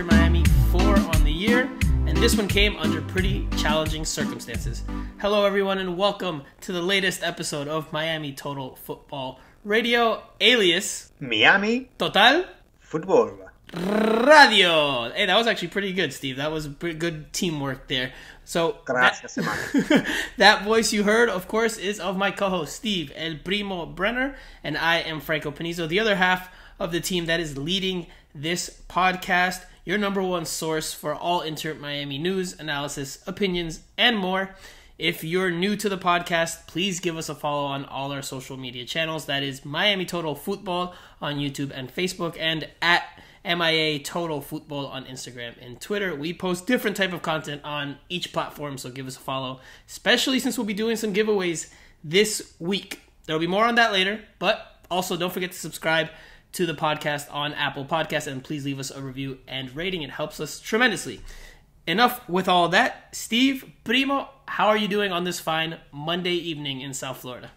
Inter Miami 4 on the year, and this one came under pretty challenging circumstances. Hello everyone and welcome to the latest episode of Miami Total Football Radio, alias Miami Total Futbol Radio. Hey, that was actually pretty good, Steve. That was pretty good teamwork there. So Gracias, that voice you heard, of course, is of my co-host Steve El Primo Brenner, and I am Franco Panizo, the other half of the team that is leading this podcast, your number one source for all Inter Miami news, analysis, opinions, and more. If you're new to the podcast, please give us a follow on all our social media channels. That is Miami Total Football on YouTube and Facebook, and at MIA Total Football on Instagram and Twitter. We post different type of content on each platform, so give us a follow, especially since we'll be doing some giveaways this week. There will be more on that later, but also don't forget to subscribe to the podcast on Apple Podcasts, and please leave us a review and rating. It helps us tremendously. Enough with all that. Steve, Primo, how are you doing on this fine Monday evening in South Florida?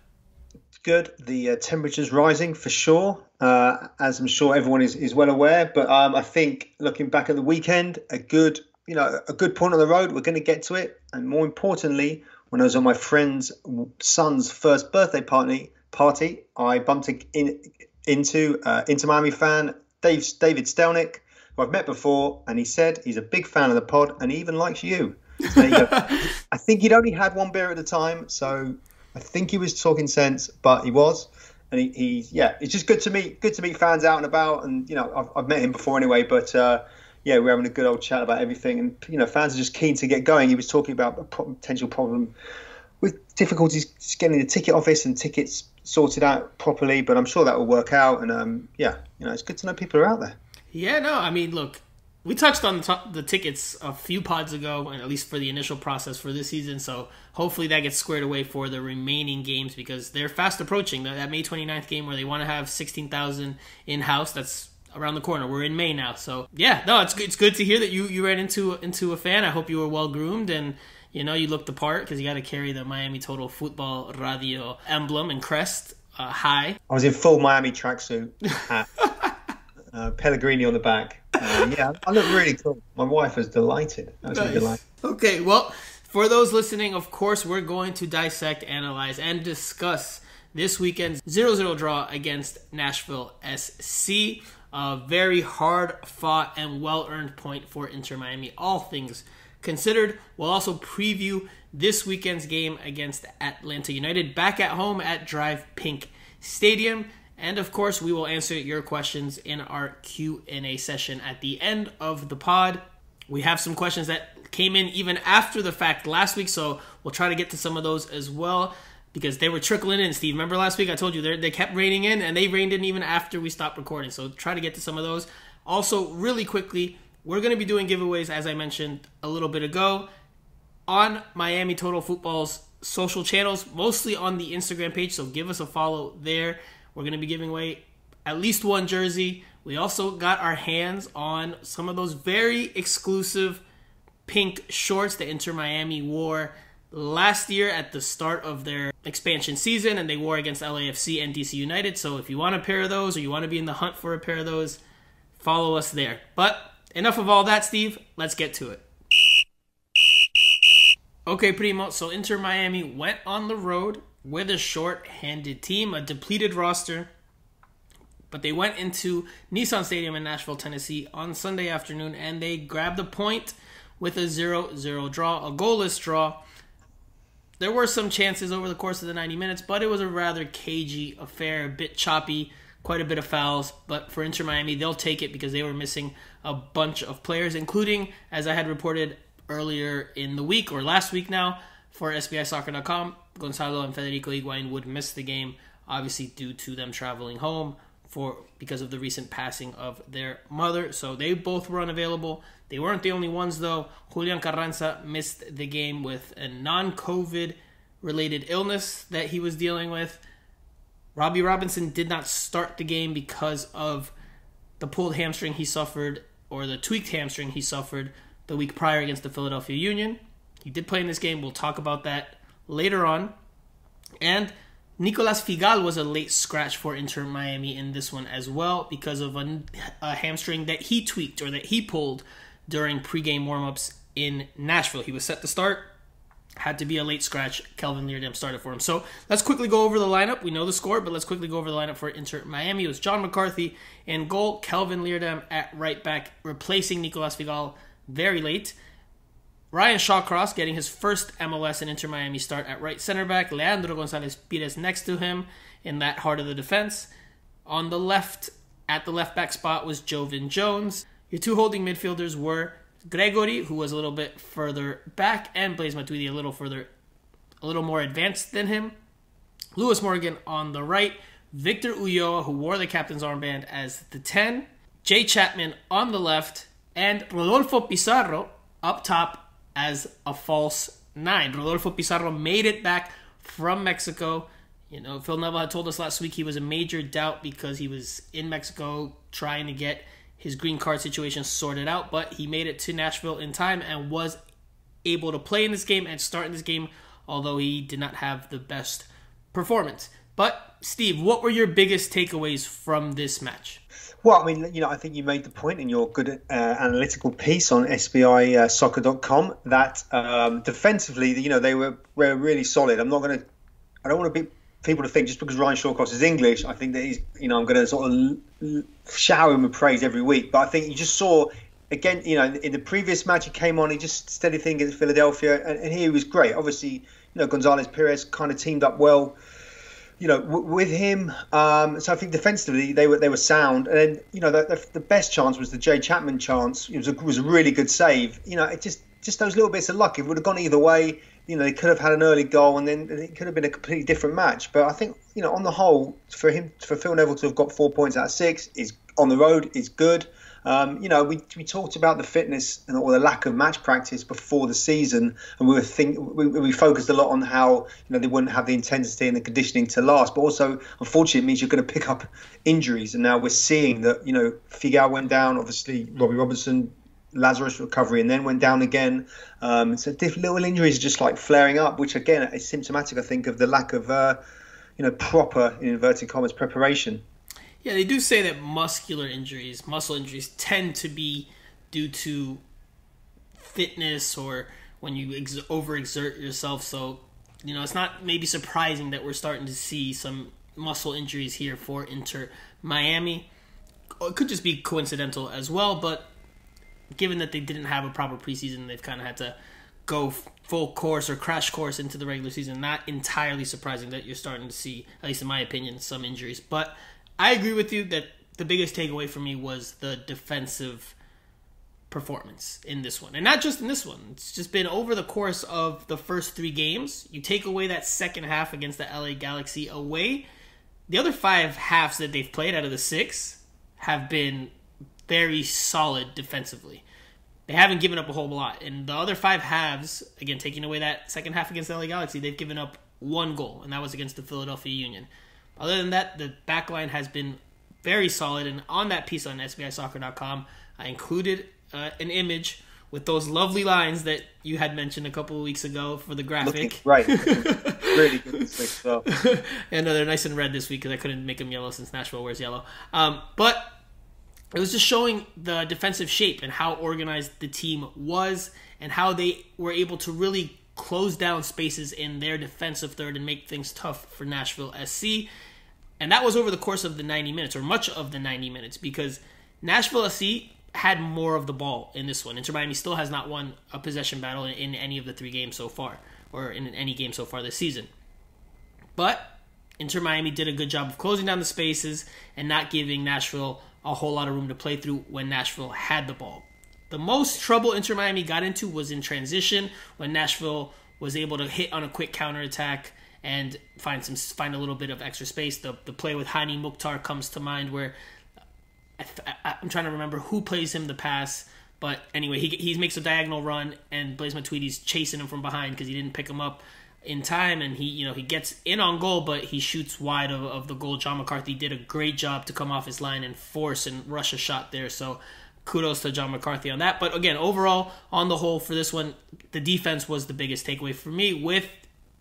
Good. The temperature's rising for sure, as I'm sure everyone is well aware. But I think looking back at the weekend, a good point on the road. We're going to get to it, and more importantly, when I was on my friend's son's first birthday party, I bumped into Miami fan David Stelnick, who I've met before, and he said he's a big fan of the pod, and he even likes you. So there you go. I think he'd only had one beer at the time, so I think he was talking sense, but he was, and it's just good to meet fans out and about, and I've met him before anyway, but we're having a good old chat about everything, and fans are just keen to get going. He was talking about a potential problem with difficulties getting the ticket office and tickets sorted out properly, but I'm sure that will work out, and it's good to know people are out there. Yeah, no, I mean, look, we touched on the tickets a few pods ago, and at least for the initial process for this season, so hopefully that gets squared away for the remaining games, because they're fast approaching. That May 29th game where they want to have 16,000 in-house, that's around the corner. We're in May now, so yeah, no, it's good to hear that you ran into a fan. I hope you were well-groomed, and you looked the part, because you got to carry the Miami Total Football Radio emblem and crest high. I was in full Miami tracksuit hat. Pellegrini on the back. I look really cool. My wife was delighted. Nice. Okay, well, for those listening, of course, we're going to dissect, analyze, and discuss this weekend's 0-0 draw against Nashville SC. A very hard-fought and well-earned point for Inter Miami, all things considered. We'll also preview this weekend's game against Atlanta United, back at home at Drive Pink Stadium. And of course, we will answer your questions in our Q&A session at the end of the pod. We have some questions that came in even after the fact last week, so we'll try to get to some of those as well, because they were trickling in, Steve. Remember last week I told you they kept raining in, and they rained in even after we stopped recording, so try to get to some of those. Also, really quickly, we're going to be doing giveaways, as I mentioned a little bit ago, on Miami Total Football's social channels, mostly on the Instagram page, so give us a follow there. We're going to be giving away at least one jersey. We also got our hands on some of those very exclusive pink shorts that Inter Miami wore last year at the start of their expansion season, and they wore against LAFC and DC United. So if you want a pair of those, or you want to be in the hunt for a pair of those, follow us there. But enough of all that, Steve. Let's get to it. Okay, Primo. So Inter Miami went on the road with a short-handed team, a depleted roster, but they went into Nissan Stadium in Nashville, Tennessee on Sunday afternoon, and they grabbed a point with a 0-0 draw, a goalless draw. There were some chances over the course of the 90 minutes, but it was a rather cagey affair, a bit choppy, quite a bit of fouls, but for Inter Miami, they'll take it because they were missing a bunch of players, including, as I had reported earlier in the week, or last week now, for SBIsoccer.com, Gonzalo and Federico Higuain would miss the game, obviously due to them traveling home because of the recent passing of their mother. So they both were unavailable. They weren't the only ones, though. Julian Carranza missed the game with a non-COVID related illness that he was dealing with. Robbie Robinson did not start the game because of the pulled hamstring he suffered, or the tweaked hamstring he suffered the week prior against the Philadelphia Union. He did play in this game. We'll talk about that later on. And Nicolas Figal was a late scratch for Inter Miami in this one as well because of a hamstring that he tweaked or that he pulled during pregame warmups in Nashville. He was set to start, had to be a late scratch. Kelvin Leerdam started for him. So let's quickly go over the lineup. We know the score, but let's quickly go over the lineup for Inter Miami. It was John McCarthy in goal, Kelvin Leerdam at right back, replacing Nicolas Figal very late. Ryan Shawcross getting his first MLS and Inter Miami start at right center back. Leandro Gonzalez Pires next to him in that heart of the defense. On the left, at the left back spot was Joevin Jones. Your two holding midfielders were Gregory, who was a little bit further back, and Blaise Matuidi a little more advanced than him. Lewis Morgan on the right. Victor Ulloa, who wore the captain's armband, as the 10. Jay Chapman on the left. And Rodolfo Pizarro up top as a false 9. Rodolfo Pizarro made it back from Mexico. You know, Phil Neville had told us last week he was a major doubt because he was in Mexico trying to get his green card situation sorted out, but he made it to Nashville in time and was able to play in this game and start in this game, although he did not have the best performance. But, Steve, what were your biggest takeaways from this match? Well, I mean, I think you made the point in your good analytical piece on SBIsoccer.com that defensively, they were really solid. I don't want to be people to think just because Ryan Shawcross is English, I think that he's, I'm going to sort of shower him with praise every week. But I think you just saw, again, in the previous match he came on, he just steady thing against Philadelphia, and here he was great. Obviously, Gonzalez Pires kind of teamed up well, with him. So I think defensively they were sound. And then, the best chance was the Jay Chapman chance. It was a really good save. It just those little bits of luck. If it would have gone either way, they could have had an early goal, and then it could have been a completely different match. But I think, on the whole, for Phil Neville to have got 4 points out of 6 is on the road is good. We talked about the fitness or the lack of match practice before the season, and we focused a lot on how they wouldn't have the intensity and the conditioning to last. But also, unfortunately, it means you're going to pick up injuries, and now we're seeing that Figal went down. Obviously, Robbie Robinson, Lazarus recovery, and then went down again. So little injuries are just like flaring up, which again is symptomatic, I think, of the lack of proper, in inverted commas, preparation. Yeah, they do say that muscle injuries tend to be due to fitness or when you overexert yourself. So, it's not maybe surprising that we're starting to see some muscle injuries here for Inter Miami. It could just be coincidental as well, but given that they didn't have a proper preseason, they've kind of had to go full course or crash course into the regular season. Not entirely surprising that you're starting to see, at least in my opinion, some injuries. But I agree with you that the biggest takeaway for me was the defensive performance in this one. And not just in this one. It's just been over the course of the first 3 games. You take away that second half against the LA Galaxy away, the other 5 halves that they've played out of the 6 have been very solid defensively. They haven't given up a whole lot. And the other 5 halves, again, taking away that second half against the LA Galaxy, they've given up 1 goal, and that was against the Philadelphia Union. Other than that, the back line has been very solid, and on that piece on SBIsoccer.com, I included an image with those lovely lines that you had mentioned a couple of weeks ago for the graphic. Right. Really good this week as well. And they're nice and red this week because I couldn't make them yellow since Nashville wears yellow. But it was just showing the defensive shape and how organized the team was and how they were able to really close down spaces in their defensive third and make things tough for Nashville SC. And that was over the course of the 90 minutes, or much of the 90 minutes, because Nashville SC had more of the ball in this one. Inter Miami still has not won a possession battle in any of the 3 games so far, or in any game so far this season. But Inter Miami did a good job of closing down the spaces and not giving Nashville a whole lot of room to play through when Nashville had the ball. The most trouble Inter Miami got into was in transition, when Nashville was able to hit on a quick counterattack and find a little bit of extra space. The play with Hani Mukhtar comes to mind, where I'm trying to remember who plays him the pass, but anyway, he makes a diagonal run, and Blaise Matuidi's chasing him from behind because he didn't pick him up in time, and he gets in on goal, but he shoots wide of the goal. John McCarthy did a great job to come off his line and force and rush a shot there, so kudos to John McCarthy on that. But again, overall, on the whole, for this one, the defense was the biggest takeaway for me, with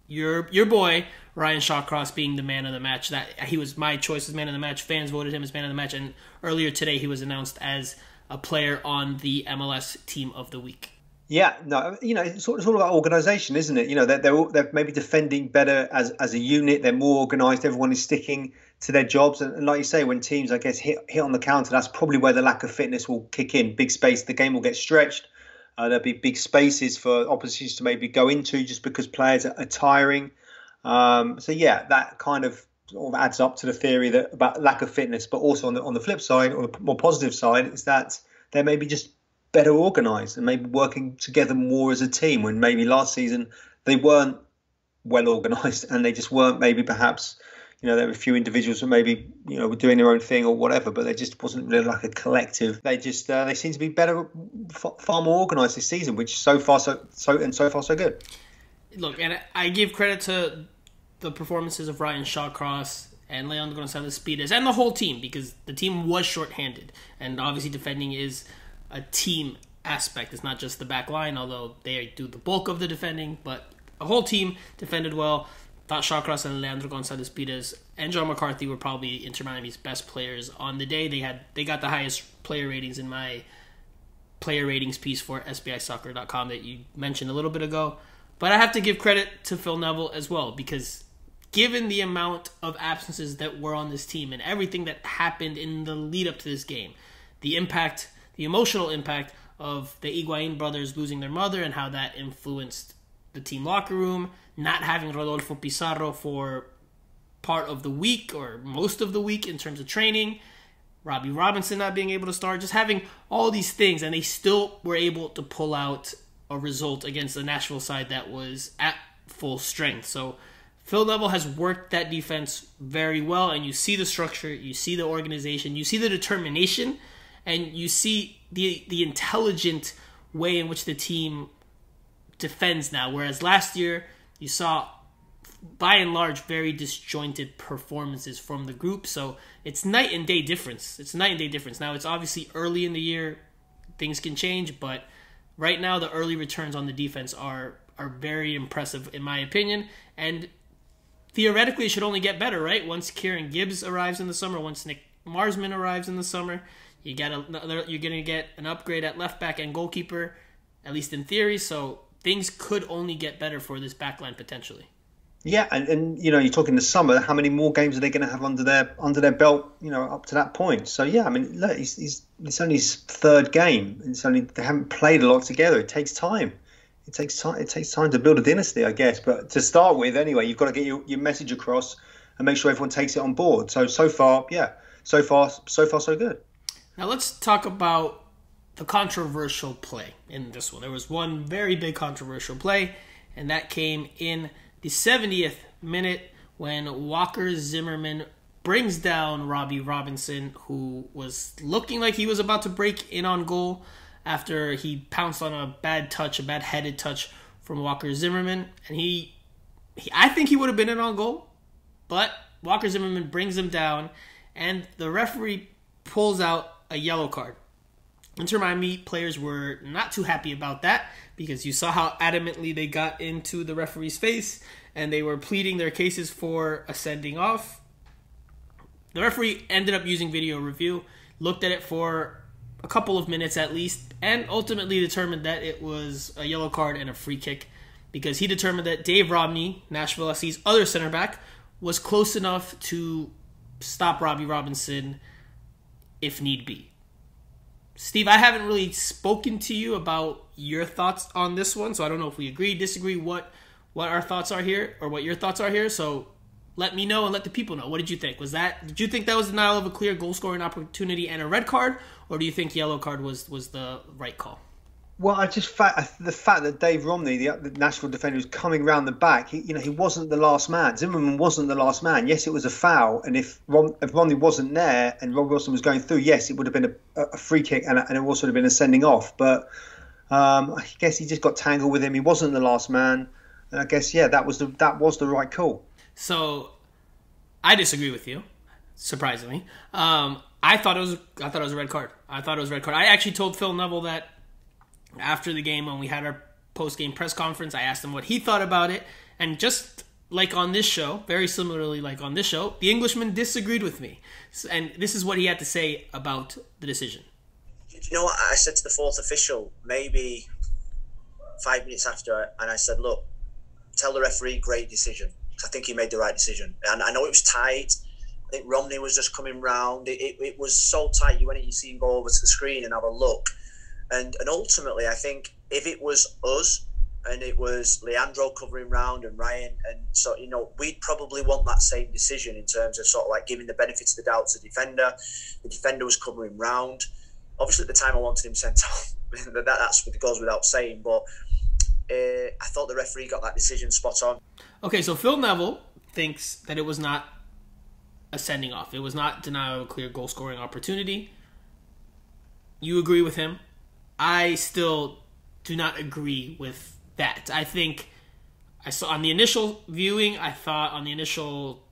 your boy, Ryan Shawcross being the man of the match. That he was my choice as man of the match. Fans voted him as man of the match, and earlier today he was announced as a player on the MLS Team of the Week. Yeah, no, it's all about organisation, isn't it? They're maybe defending better as a unit. They're more organised. Everyone is sticking to their jobs, and like you say, when teams, I guess, hit on the counter, that's probably where the lack of fitness will kick in. Big space, the game will get stretched. There'll be big spaces for oppositions to maybe go into just because players are tiring. That kind of sort of adds up to the theory that about lack of fitness, but also on the flip side, or the more positive side, is that they're maybe just better organised and maybe working together more as a team, when maybe last season they weren't well organised and they just weren't, maybe perhaps, there were a few individuals who maybe, were doing their own thing or whatever, but they just wasn't really like a collective. They just, they seem to be better, far more organised this season, which so far so good. Look, and I give credit to the performances of Ryan Shawcross and Leandro Gonzalez-Pires and the whole team, because the team was shorthanded, and obviously defending is a team aspect. It's not just the back line, although they do the bulk of the defending, but a whole team defended well. Thought Shawcross and Leandro Gonzalez-Pires and John McCarthy were probably Inter Miami's best players on the day. They got the highest player ratings in my player ratings piece for SBIsoccer.com that you mentioned a little bit ago. But I have to give credit to Phil Neville as well, because given the amount of absences that were on this team and everything that happened in the lead up to this game, the emotional impact of the Higuain brothers losing their mother and how that influenced the team locker room, not having Rodolfo Pizarro for part of the week or most of the week in terms of training, Robbie Robinson not being able to start, just having all these things, and they still were able to pull out a result against the Nashville side that was at full strength. So Phil Neville has worked that defense very well, and you see the structure, you see the organization, you see the determination, and you see the intelligent way in which the team defends now. Whereas last year, you saw, by and large, very disjointed performances from the group. So it's night and day difference. Now, it's obviously early in the year. Things can change, but right now the early returns on the defense are very impressive, in my opinion. And theoretically, it should only get better, right? Once Kieran Gibbs arrives in the summer, once Nick Marsman arrives in the summer, you're going to get an upgrade at left back and goalkeeper, at least in theory. So things could only get better for this backline potentially. Yeah, and you're talking the summer. How many more games are they going to have under their belt? Up to that point. So yeah, I mean, look, it's only his third game. They haven't played a lot together. It takes time. It takes time to build a dynasty, I guess. But to start with, anyway, you've got to get your message across and make sure everyone takes it on board. So far, so good. Now let's talk about the controversial play in this one. There was one very big controversial play, and that came in the 70th minute when Walker Zimmerman brings down Robbie Robinson, who was looking like he was about to break in on goal after he pounced on a bad headed touch from Walker Zimmerman. And I think he would have been in on goal, but Walker Zimmerman brings him down, and the referee pulls out a yellow card. Inter Miami players were not too happy about that, because you saw how adamantly they got into the referee's face and they were pleading their cases for a sending off. The referee ended up using video review, looked at it for a couple of minutes at least, and ultimately determined that it was a yellow card and a free kick, because he determined that Dave Romney, Nashville SC's other center back, was close enough to stop Robbie Robinson if need be. Steve, I haven't really spoken to you about your thoughts on this one, so I don't know if we agree, disagree, what our thoughts are here, or what your thoughts are here. So let me know and let the people know. What did you think? Did you think that was denial of a clear goal-scoring opportunity and a red card, or do you think yellow card was the right call? Well, the fact that Dave Romney, the Nashville defender, was coming round the back, he wasn't the last man. Zimmerman wasn't the last man. Yes, it was a foul, and if Romney wasn't there and Rob Wilson was going through, yes, it would have been a free kick, and it also would have been a sending off. But I guess he just got tangled with him. He wasn't the last man, and I guess that was the right call. So I disagree with you, surprisingly. I thought it was a red card. I actually told Phil Neville that after the game, when we had our post-game press conference, I asked him what he thought about it, and just like on this show, very similarly like on this show, the Englishman disagreed with me. And this is what he had to say about the decision. You know what? I said to the fourth official, maybe 5 minutes after, and I said, look, tell the referee, great decision. I think he made the right decision. And I know it was tight. I think Romney was just coming round. It was so tight. You see him go over to the screen and have a look. And ultimately, I think if it was us and it was Leandro covering round and Ryan, and so, we'd probably want that same decision in terms of sort of like giving the benefit of the doubt to the defender. The defender was covering round. Obviously, at the time, I wanted him sent off. That's what goes without saying. But I thought the referee got that decision spot on. Okay, so Phil Neville thinks that it was not a sending off. It was not denial of a clear goal-scoring opportunity. You agree with him. I still do not agree with that. I think I saw on the initial viewing, on the initial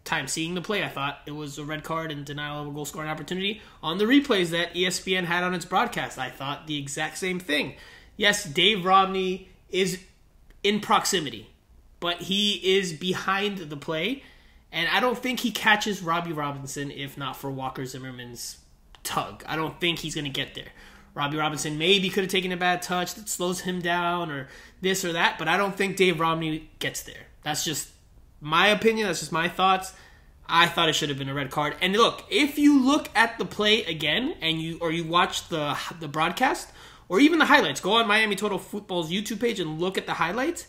time seeing the play, I thought it was a red card and denial of a goal-scoring opportunity. On the replays that ESPN had on its broadcast, I thought the exact same thing. Yes, Dave Romney is in proximity, but he is behind the play, and I don't think he catches Robbie Robinson if not for Walker Zimmerman's tug. I don't think he's going to get there. Robbie Robinson maybe could have taken a bad touch that slows him down or this or that, but I don't think Dave Romney gets there. That's just my opinion. That's just my thoughts. I thought it should have been a red card. And look, if you look at the play again and you watch the broadcast or even the highlights, go on Miami Total Football's YouTube page and look at the highlights.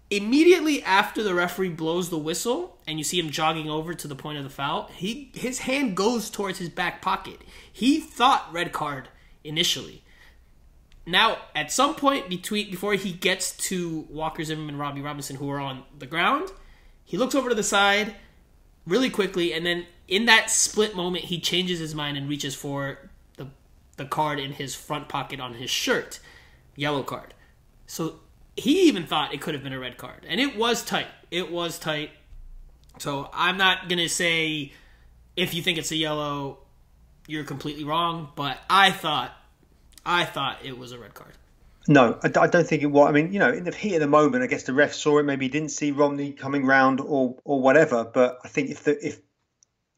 Immediately after the referee blows the whistle and you see him jogging over to the point of the foul, his hand goes towards his back pocket. He thought red card initially. Now, at some point before he gets to Walker Zimmerman and Robbie Robinson, who are on the ground, he looks over to the side really quickly, and then in that split moment, he changes his mind and reaches for the card in his front pocket on his shirt. Yellow card. So he even thought it could have been a red card. And it was tight. It was tight. So I'm not going to say if you think it's a yellow, you're completely wrong. But I thought it was a red card. No, I don't think it was. I mean, in the heat of the moment, I guess the ref saw it. Maybe he didn't see Romney coming round or whatever. But I think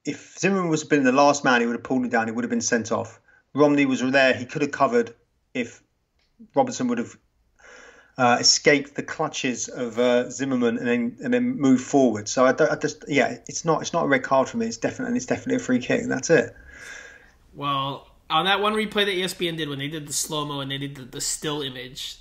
if Zimmerman was been the last man, he would have pulled him down. He would have been sent off. Romney was there. He could have covered if Robinson would have escaped the clutches of Zimmerman and then moved forward. So it's not a red card for me. It's definitely a free kick. And that's it. Well, on that one replay that ESPN did when they did the slow-mo and they did the still image,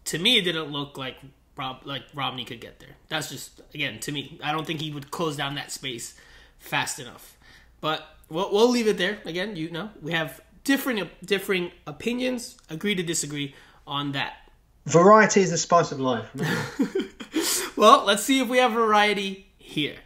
to me it didn't look like Romney could get there. That's just, again, to me. I don't think he would close down that space fast enough. But we'll leave it there. Again, we have differing opinions, agree to disagree on that. Variety is the spice of life. Well, let's see if we have variety here.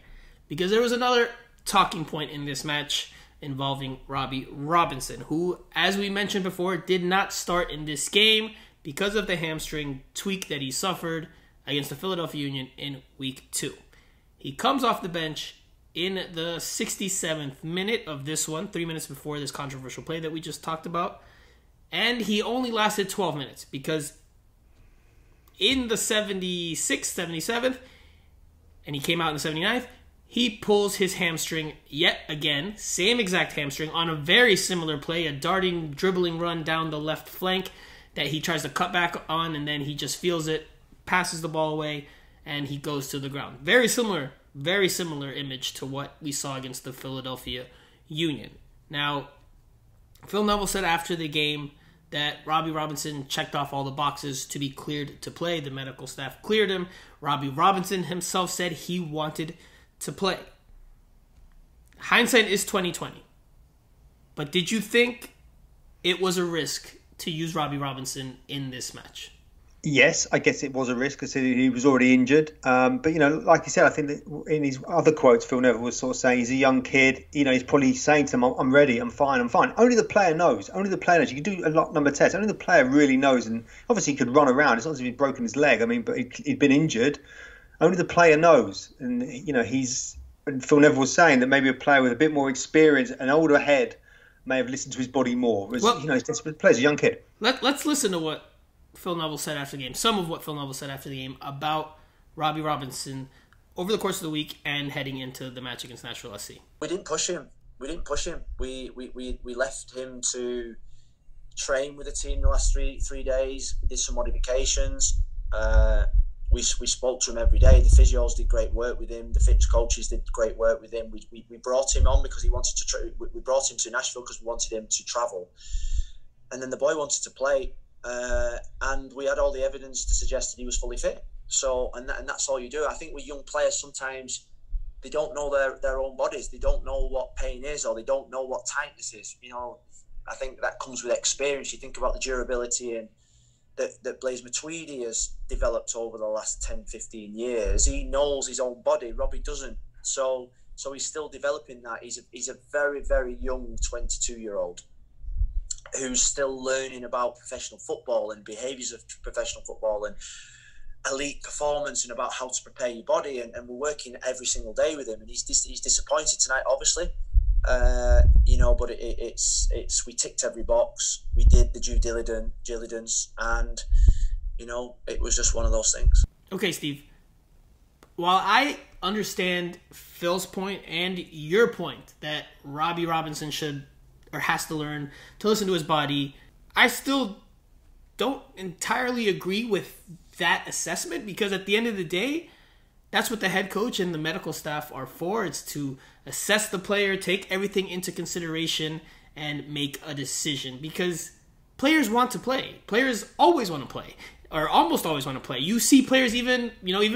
Because there was another talking point in this match involving Robbie Robinson, who, as we mentioned before, did not start in this game because of the hamstring tweak that he suffered against the Philadelphia Union in Week 2. He comes off the bench in the 67th minute of this one, 3 minutes before this controversial play that we just talked about, and he only lasted 12 minutes because in the 76th, 77th, and he came out in the 79th, he pulls his hamstring yet again, same exact hamstring, on a very similar play, a darting, dribbling run down the left flank that he tries to cut back on, and then he just feels it, passes the ball away, and he goes to the ground. Very similar image to what we saw against the Philadelphia Union. Now, Phil Neville said after the game that Robbie Robinson checked off all the boxes to be cleared to play. The medical staff cleared him. Robbie Robinson himself said he wanted to play. Hindsight is 20/20. But did you think it was a risk to use Robbie Robinson in this match? Yes, I guess it was a risk because he was already injured. But, like you said, I think that in his other quotes, Phil Neville was sort of saying he's a young kid. He's probably saying to him, I'm ready, I'm fine. Only the player knows. Only the player knows. You can do a lot number tests. Only the player really knows. And obviously he could run around. It's not as if he'd broken his leg. But he'd been injured. Only the player knows. And, and Phil Neville was saying that maybe a player with a bit more experience, an older head, may have listened to his body more. Whereas, he's a young kid. Let's listen to what Phil Neville said after the game, some of what Phil Neville said after the game about Robbie Robinson over the course of the week and heading into the match against Nashville SC? We didn't push him. We left him to train with the team the last three days. We did some modifications. We spoke to him every day. The physios did great work with him. The fitness coaches did great work with him. We brought him on because he wanted to. We brought him to Nashville because we wanted him to travel, and then the boy wanted to play, and we had all the evidence to suggest that he was fully fit. So, and that's all you do. I think with young players, sometimes they don't know their own bodies. They don't know what pain is, or they don't know what tightness is. You know, I think that comes with experience. You think about the durability and that Blaise Matuidi has developed over the last 10, 15 years. He knows his own body. Robbie doesn't. So he's still developing that. He's a very, very young 22-year-old who's still learning about professional football and behaviours of professional football and elite performance and about how to prepare your body. And we're working every single day with him. And he's disappointed tonight, obviously. But it's we ticked every box. We did the due diligence, and it was just one of those things. Okay, Steve. While I understand Phil's point and your point that Robbie Robinson should or has to learn to listen to his body, I still don't entirely agree with that assessment, because at the end of the day, that's what the head coach and the medical staff are for. It's to assess the player, take everything into consideration, and make a decision. Because players want to play. Players always want to play, or almost always want to play. You see players even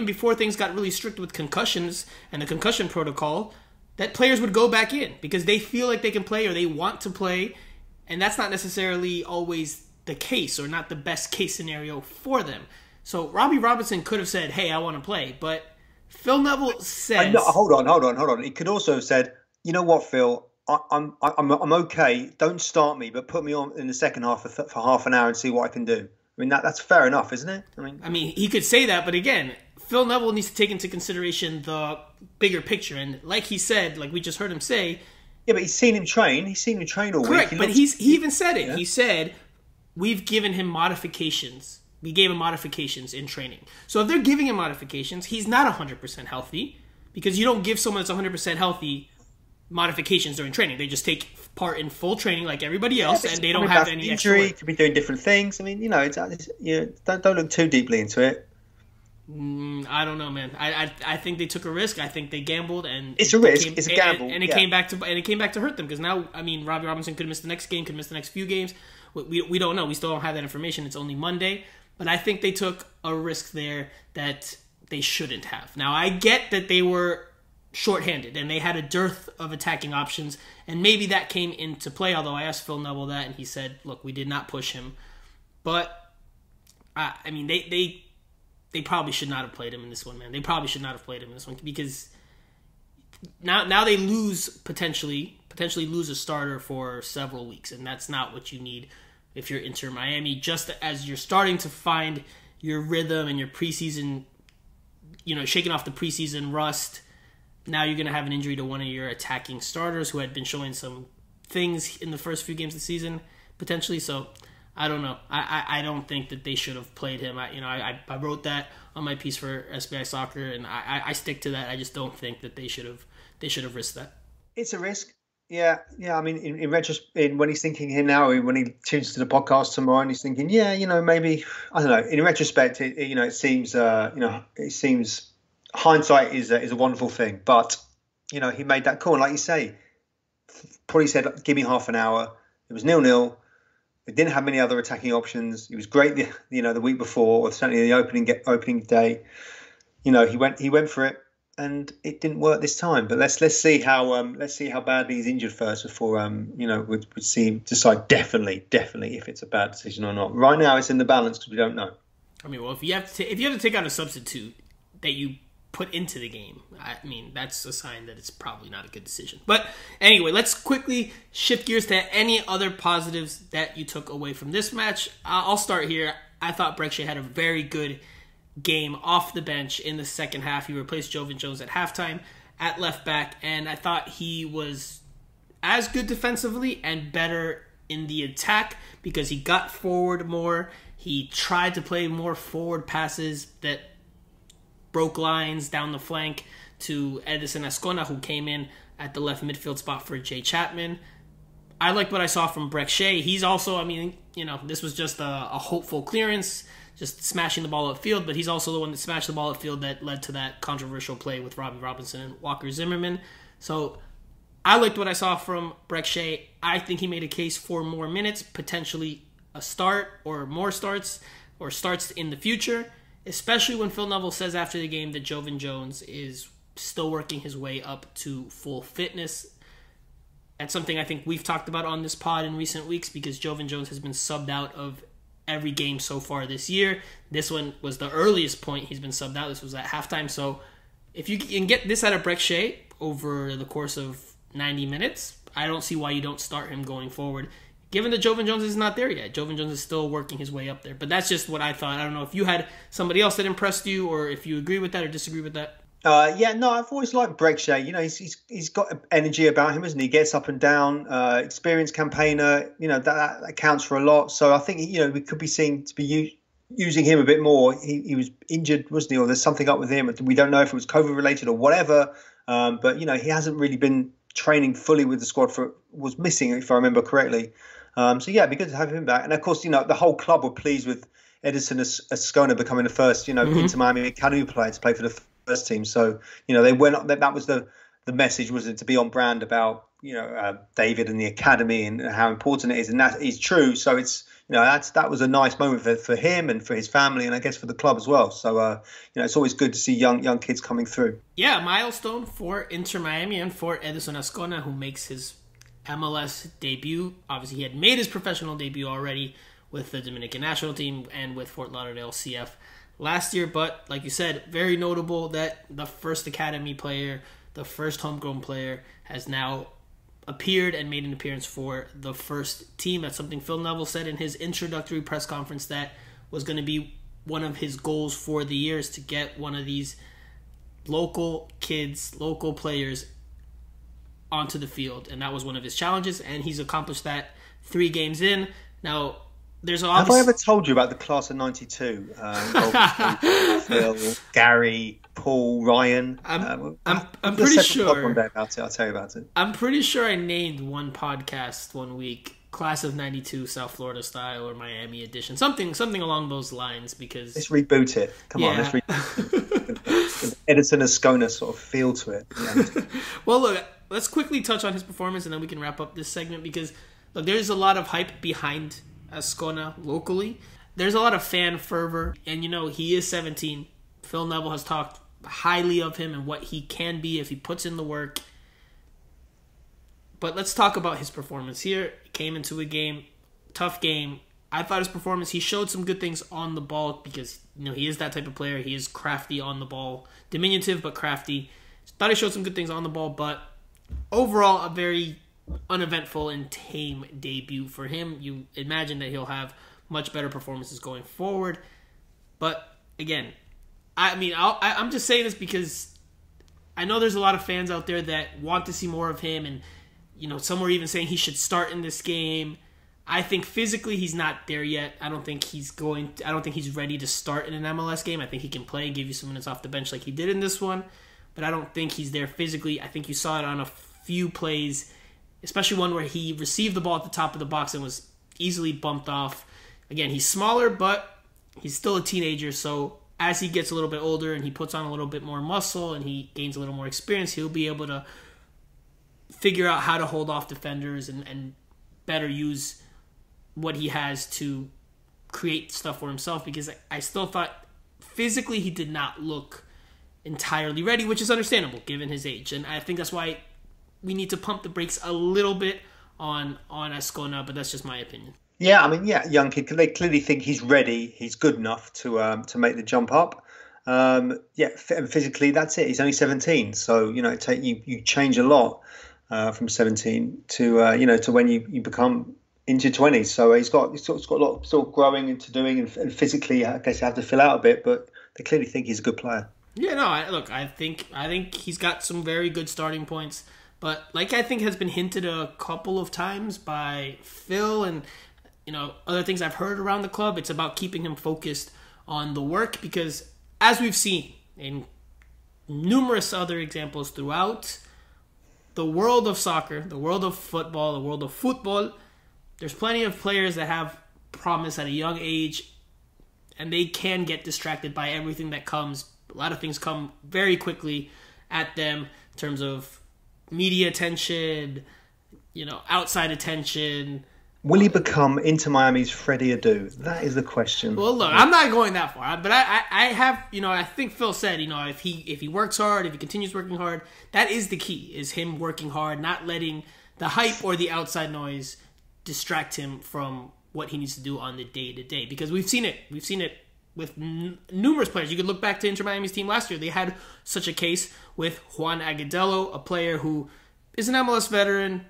before things got really strict with concussions and the concussion protocol, that players would go back in because they feel like they can play or they want to play. And that's not necessarily always the case, or not the best case scenario for them. So Robbie Robinson could have said, "Hey, I want to play," but Phil Neville says... Hold on. He could also have said, "You know what, Phil? I'm okay. Don't start me, but put me on in the second half for half an hour and see what I can do." I mean, that's fair enough, isn't it? I mean, he could say that, but again, Phil Neville needs to take into consideration the bigger picture. And like he said, like we just heard him say... Yeah, but he's seen him train. all correct, week. But he even said it. Yeah. He said, we've given him modifications. We gave him modifications in training. So if they're giving him modifications, he's not 100% healthy, because you don't give someone that's 100% healthy modifications during training. They just take part in full training like everybody else, and they don't have any injury. Extra work. Could be doing different things. I mean, don't look too deeply into it. I don't know, man. I think they took a risk. I think they gambled, and it's a risk. It's a gamble, and it came back to hurt them, because now, I mean, Robbie Robinson could miss the next game, could miss the next few games. We don't know. We still don't have that information. It's only Monday. But I think they took a risk there that they shouldn't have. Now, I get that they were shorthanded and they had a dearth of attacking options, and maybe that came into play, although I asked Phil Neville that, and he said, look, we did not push him. But, I mean, they probably should not have played him in this one, man. They probably should not have played him in this one, because now they potentially lose a starter for several weeks, and that's not what you need if you're Inter Miami, just as you're starting to find your rhythm and your preseason, shaking off the preseason rust. Now you're going to have an injury to one of your attacking starters who had been showing some things in the first few games of the season, potentially. So, I don't know. I don't think that they should have played him. I wrote that on my piece for SBI Soccer, and I stick to that. I just don't think that they should have risked that. It's a risk. Yeah. I mean, in retrospect, when he's thinking here now, when he tunes to the podcast tomorrow, and he's thinking, maybe, I don't know. In retrospect, it seems hindsight is a wonderful thing. But he made that call, and like you say, probably said, "Give me half an hour." It was 0-0. It didn't have many other attacking options. He was great, the week before, or certainly the opening day. He went for it. And it didn't work this time. But let's see how badly he's injured first before we'd decide definitely if it's a bad decision or not. Right now it's in the balance because we don't know. I mean, well, if you have to take out a substitute that you put into the game, I mean, that's a sign that it's probably not a good decision. But anyway, let's quickly shift gears to any other positives that you took away from this match. I'll start here. I thought Brekcia had a very good game off the bench in the second half. He replaced Jovan Jones at halftime at left back, and I thought he was as good defensively and better in the attack because he got forward more. He tried to play more forward passes that broke lines down the flank to Edison Ascona, who came in at the left midfield spot for Jay Chapman. I liked what I saw from Breck Shea. He's also, I mean, this was just a hopeful clearance, just smashing the ball upfield, but he's also the one that smashed the ball upfield that led to that controversial play with Robbie Robinson and Walker Zimmerman. So I liked what I saw from Breck Shea. I think he made a case for more minutes, potentially a start or more starts or starts in the future, especially when Phil Neville says after the game that Jovan Jones is still working his way up to full fitness. That's something I think we've talked about on this pod in recent weeks because Jovan Jones has been subbed out of every game so far this year. This one was the earliest point he's been subbed out. This was at halftime. So if you can get this out of Breck Shea over the course of 90 minutes, I don't see why you don't start him going forward. Given that Jovan Jones is not there yet. Jovan Jones is still working his way up there. But that's just what I thought. I don't know if you had somebody else that impressed you or if you agree with that or disagree with that. I've always liked Breck Shea. He's got energy about him, isn't he? He gets up and down, experienced campaigner. That counts for a lot. So I think we could be seeing to be using him a bit more. He was injured, wasn't he? Or there's something up with him. We don't know if it was COVID related or whatever. But he hasn't really been training fully with the squad. Was missing, if I remember correctly. So it'd be good to have him back. And of course, the whole club were pleased with Edison Ascona becoming the first, Inter Miami Academy player to play for the first team. So, they went up. That was the message, was it, to be on brand about, David and the academy and how important it is. And that is true. So it's, that was a nice moment for him and for his family and I guess for the club as well. So, it's always good to see young kids coming through. Yeah, milestone for Inter Miami and for Edison Ascona, who makes his MLS debut. Obviously, he had made his professional debut already with the Dominican national team and with Fort Lauderdale CF last year. But like you said, very notable that the first academy player, the first homegrown player, has now appeared and made an appearance for the first team. That's something Phil Neville said in his introductory press conference that was going to be one of his goals for the year, is to get one of these local kids, local players onto the field, and that was one of his challenges, and he's accomplished that 3 games in. Now, there's have I ever told you about the class of '92? Phil, Gary, Paul, Ryan. I'm pretty sure. One day about it. I'll tell you about it. I'm pretty sure I named one podcast one week class of '92 South Florida style or Miami edition, something along those lines. Because let's reboot it. Come on, let's reboot it. Edison Ascona sort of feel to it. Yeah. Well, look. Let's quickly touch on his performance, and then we can wrap up this segment because, look, there's a lot of hype behind Ascona locally. There's a lot of fan fervor, and, he is 17. Phil Neville has talked highly of him and what he can be if he puts in the work. But let's talk about his performance here. He came into a game, tough game. I thought his performance, he showed some good things on the ball because, he is that type of player. He is crafty on the ball, diminutive but crafty. Thought he showed some good things on the ball, but overall, a very uneventful and tame debut for him. You imagine that he'll have much better performances going forward. But again, I'm just saying this because I know there's a lot of fans out there that want to see more of him, and some were even saying he should start in this game. I think physically he's not there yet. I don't think he's ready to start in an MLS game. I think he can play and give you some minutes off the bench like he did in this one. But I don't think he's there physically. I think you saw it on a few plays, especially one where he received the ball at the top of the box and was easily bumped off. Again, he's smaller, but he's still a teenager. So as he gets a little bit older and he puts on a little bit more muscle and he gains a little more experience, he'll be able to figure out how to hold off defenders and better use what he has to create stuff for himself. Because I still thought physically he did not look entirely ready, which is understandable given his age, and I think that's why we need to pump the brakes a little bit on Ascona, but that's just my opinion. Yeah, young kid. They clearly think he's ready. He's good enough to make the jump up. And physically, that's it. He's only 17, so you change a lot from 17 to to when you become into 20s. So he's got a lot still growing into doing, and physically, I guess you have to fill out a bit, but they clearly think he's a good player. Yeah, no, I think he's got some very good starting points, but like I think has been hinted a couple of times by Phil and other things I've heard around the club, it's about keeping him focused on the work because as we've seen and numerous other examples throughout the world of soccer, the world of football, the world of Futbol. There's plenty of players that have promise at a young age, and they can get distracted by everything that comes. A lot of things come very quickly at them in terms of media attention, outside attention. Will he become Inter Miami's Freddie Adu? That is the question. Well, look, I'm not going that far, but I have, I think Phil said, if he works hard, if he continues working hard, that is the key, is him working hard, not letting the hype or the outside noise distract him from what he needs to do on the day-to-day. Because we've seen it with numerous players. You could look back to Inter Miami's team last year. They had such a case with Juan Aguidello, a player who is an MLS veteran.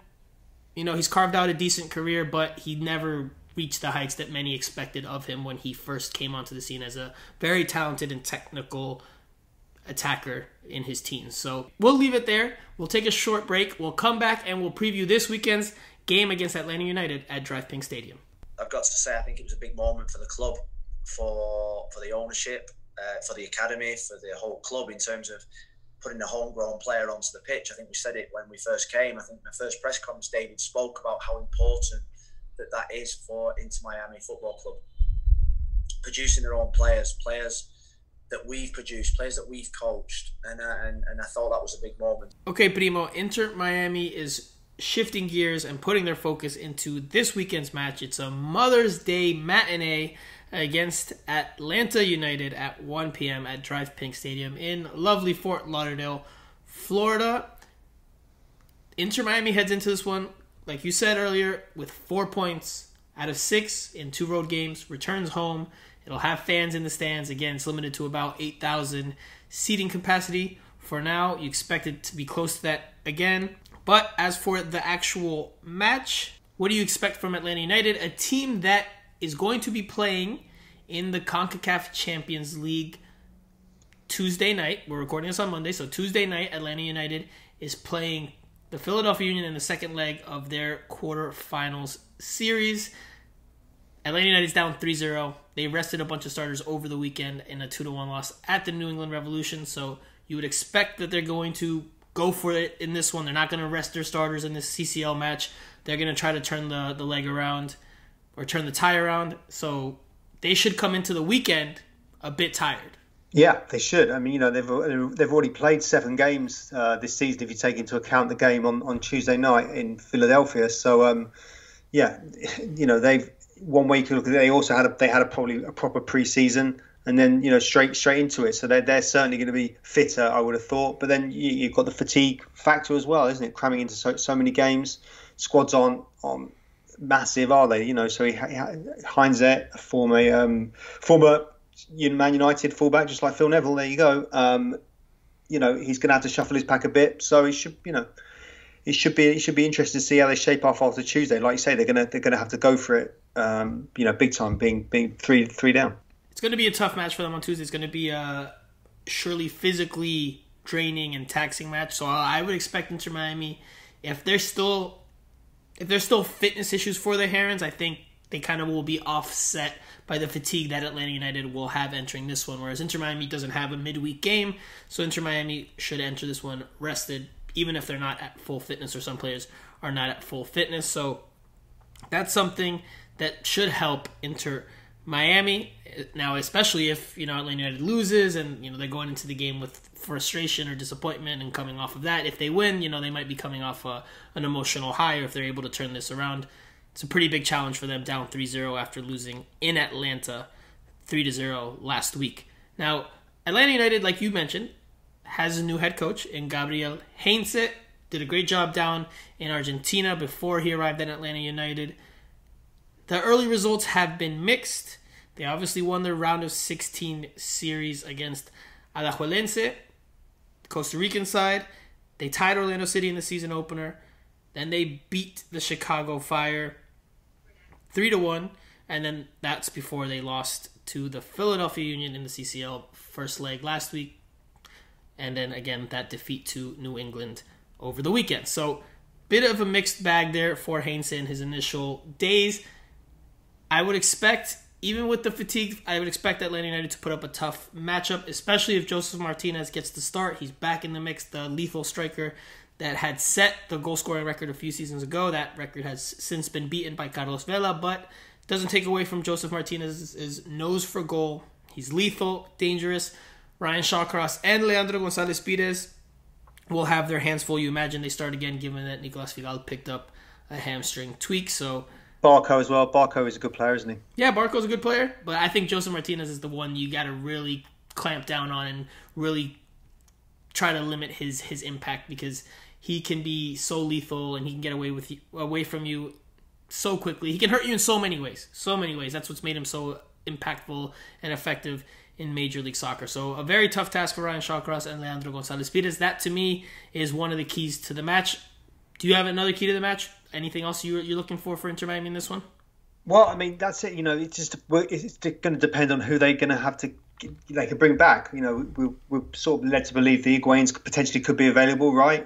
He's carved out a decent career, but he never reached the heights that many expected of him when he first came onto the scene as a very talented and technical attacker in his teens. So we'll leave it there. We'll take a short break. We'll come back and we'll preview this weekend's game against Atlanta United at Drive Pink Stadium. I've got to say, I think it was a big moment for the club, for the ownership, for the academy, for the whole club in terms of putting a homegrown player onto the pitch. I think we said it when we first came. I think in the first press conference, David spoke about how important that is for Inter Miami Football Club. Producing their own players that we've produced, players that we've coached, and I thought that was a big moment. Okay, Primo, Inter Miami is shifting gears and putting their focus into this weekend's match. It's a Mother's Day matinee against Atlanta United at 1 p.m. at Drive Pink Stadium in lovely Fort Lauderdale, Florida. Inter Miami heads into this one, like you said earlier, with 4 points out of 6 in 2 road games, returns home. It'll have fans in the stands. Again, it's limited to about 8,000 seating capacity. For now, you expect it to be close to that again. But as for the actual match, what do you expect from Atlanta United? A team that is going to be playing in the CONCACAF Champions League Tuesday night. We're recording this on Monday, so Tuesday night, Atlanta United is playing the Philadelphia Union in the second leg of their quarterfinals series. Atlanta United's down 3-0. They rested a bunch of starters over the weekend in a 2-1 loss at the New England Revolution, so you would expect that they're going to go for it in this one. They're not going to rest their starters in this CCL match. They're going to try to turn the leg around, or turn the tie around. So they should come into the weekend a bit tired. Yeah, they should. I mean, they've already played 7 games this season if you take into account the game on Tuesday night in Philadelphia. So they've 1 week. They also had probably a proper preseason, and then straight into it. So they're certainly going to be fitter, I would have thought. But then you've got the fatigue factor as well, isn't it? Cramming into so many games, squads aren't massive, are they? So Heinz, a former Man United fullback, just like Phil Neville. There you go. He's going to have to shuffle his pack a bit. So it should be interesting to see how they shape off after Tuesday. Like you say, they're gonna have to go for it. Big time, being three down. It's going to be a tough match for them on Tuesday. It's going to be a surely physically draining and taxing match. So I would expect Inter Miami, if there's still fitness issues for the Herons, I think they kind of will be offset by the fatigue that Atlanta United will have entering this one. Whereas Inter Miami doesn't have a midweek game, so Inter Miami should enter this one rested, even if they're not at full fitness, or some players are not at full fitness. So that's something that should help Inter Miami. Now, especially if Atlanta United loses and they're going into the game with frustration or disappointment and coming off of that. If they win, they might be coming off an emotional high, or if they're able to turn this around. It's a pretty big challenge for them, down 3-0 after losing in Atlanta 3-0 last week. Now, Atlanta United, like you mentioned, has a new head coach in Gabriel Heinze. Did a great job down in Argentina before he arrived at Atlanta United. The early results have been mixed. They obviously won their round of 16 series against Alajuelense, Costa Rican side. They tied Orlando City in the season opener. Then they beat the Chicago Fire 3-1, and then that's before they lost to the Philadelphia Union in the CCL first leg last week. And then again, that defeat to New England over the weekend. So, bit of a mixed bag there for Heinze in his initial days. I would expect even with the fatigue, I would expect Atlanta United to put up a tough matchup, especially if Joseph Martinez gets the start. He's back in the mix, the lethal striker that had set the goal-scoring record a few seasons ago. That record has since been beaten by Carlos Vela, but doesn't take away from Joseph Martinez's nose for goal. He's lethal, dangerous. Ryan Shawcross and Leandro Gonzalez Pires will have their hands full. You imagine they start again, given that Nicolas Figal picked up a hamstring tweak. So Barco as well. Barco is a good player, isn't he? yeah, Barco's a good player, but I think Joseph Martinez is the one you got to really clamp down on and really try to limit his impact, because he can be so lethal and he can get away from you so quickly. He can hurt you in so many ways. So many ways. That's what's made him so impactful and effective in Major League Soccer. So a very tough task for Ryan Shawcross and Leandro Gonzalez Pires. That, to me, is one of the keys to the match. Do you have another key to the match? Anything else you're looking for Inter Miami in this one? Well, I mean, that's it. It's going to depend on who they're going to have to they can bring back. We're sort of led to believe the Higuains potentially could be available, right?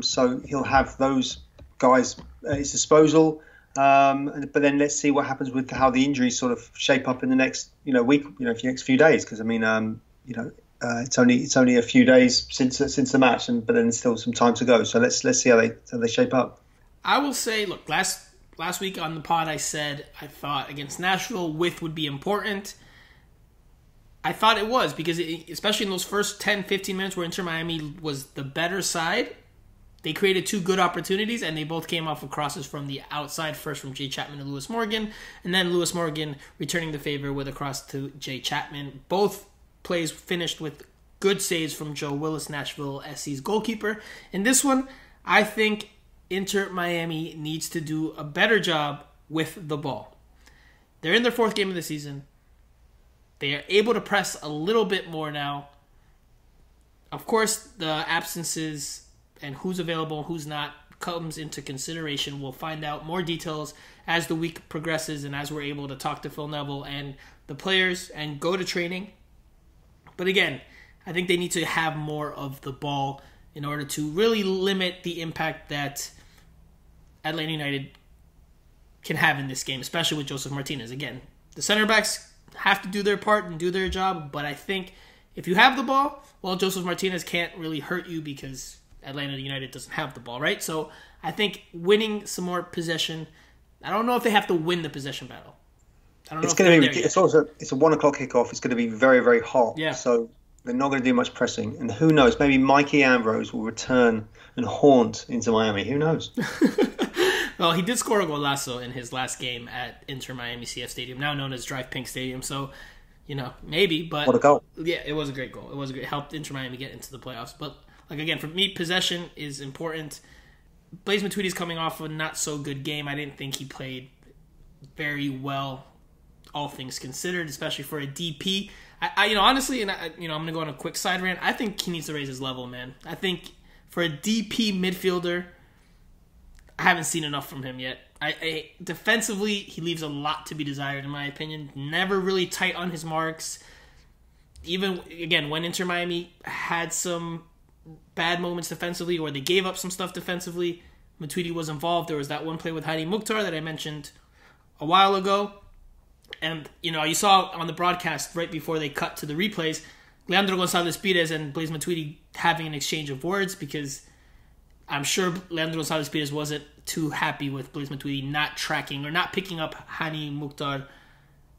So he'll have those guys at his disposal. But then let's see what happens with how the injuries sort of shape up in the next week, next few days. Because I mean, it's only a few days since the match, but then still some time to go. So let's see how they shape up. I will say, look, last week on the pod, I said I thought against Nashville, width would be important. I thought it was, because especially in those first 10, 15 minutes where Inter Miami was the better side, they created two good opportunities, and they both came off of crosses from the outside, first from Jay Chapman to Lewis Morgan, and then Lewis Morgan returning the favor with a cross to Jay Chapman. Both plays finished with good saves from Joe Willis, Nashville SC's goalkeeper. In this one, I think Inter Miami needs to do a better job with the ball. They're in their fourth game of the season. They are able to press a little bit more now. Of course, the absences and who's available, who's not, comes into consideration. We'll find out more details as the week progresses and as we're able to talk to Phil Neville and the players and go to training. But again, I think they need to have more of the ball in order to really limit the impact that Atlanta United can have in this game, especially with Joseph Martinez. Again, the center backs have to do their part and do their job, but I think if you have the ball, well, Joseph Martinez can't really hurt you because Atlanta United doesn't have the ball, right? So I think winning some more possession. I don't know if they have to win the possession battle. I don't know. It's a 1 o'clock kickoff. It's going to be very, very hot. Yeah. So they're not going to do much pressing, and who knows? Maybe Mikey Ambrose will return and haunt Inter Miami. Who knows? Well, he did score a golazo in his last game at Inter Miami CF Stadium, now known as Drive Pink Stadium. So, maybe. But what a goal! Yeah, it was a great goal. It was a great, helped Inter Miami get into the playoffs. But again, for me, possession is important. Blaise Matuidi's coming off a not so good game. I didn't think he played very well, all things considered, especially for a DP. I honestly, and I'm going to go on a quick side rant. I think he needs to raise his level, man. I think for a DP midfielder, I haven't seen enough from him yet. Defensively, he leaves a lot to be desired, in my opinion. Never really tight on his marks. Even, again, when Inter Miami had some bad moments defensively, or they gave up some stuff defensively, Matuidi was involved. There was that one play with Hadi Mukhtar that I mentioned a while ago. And, you saw on the broadcast right before they cut to the replays, Leandro Gonzalez Pires and Blaise Matuidi having an exchange of words, because I'm sure Leandro Gonzalez Pires wasn't too happy with Blaise Matuidi not tracking or not picking up Hadi Mukhtar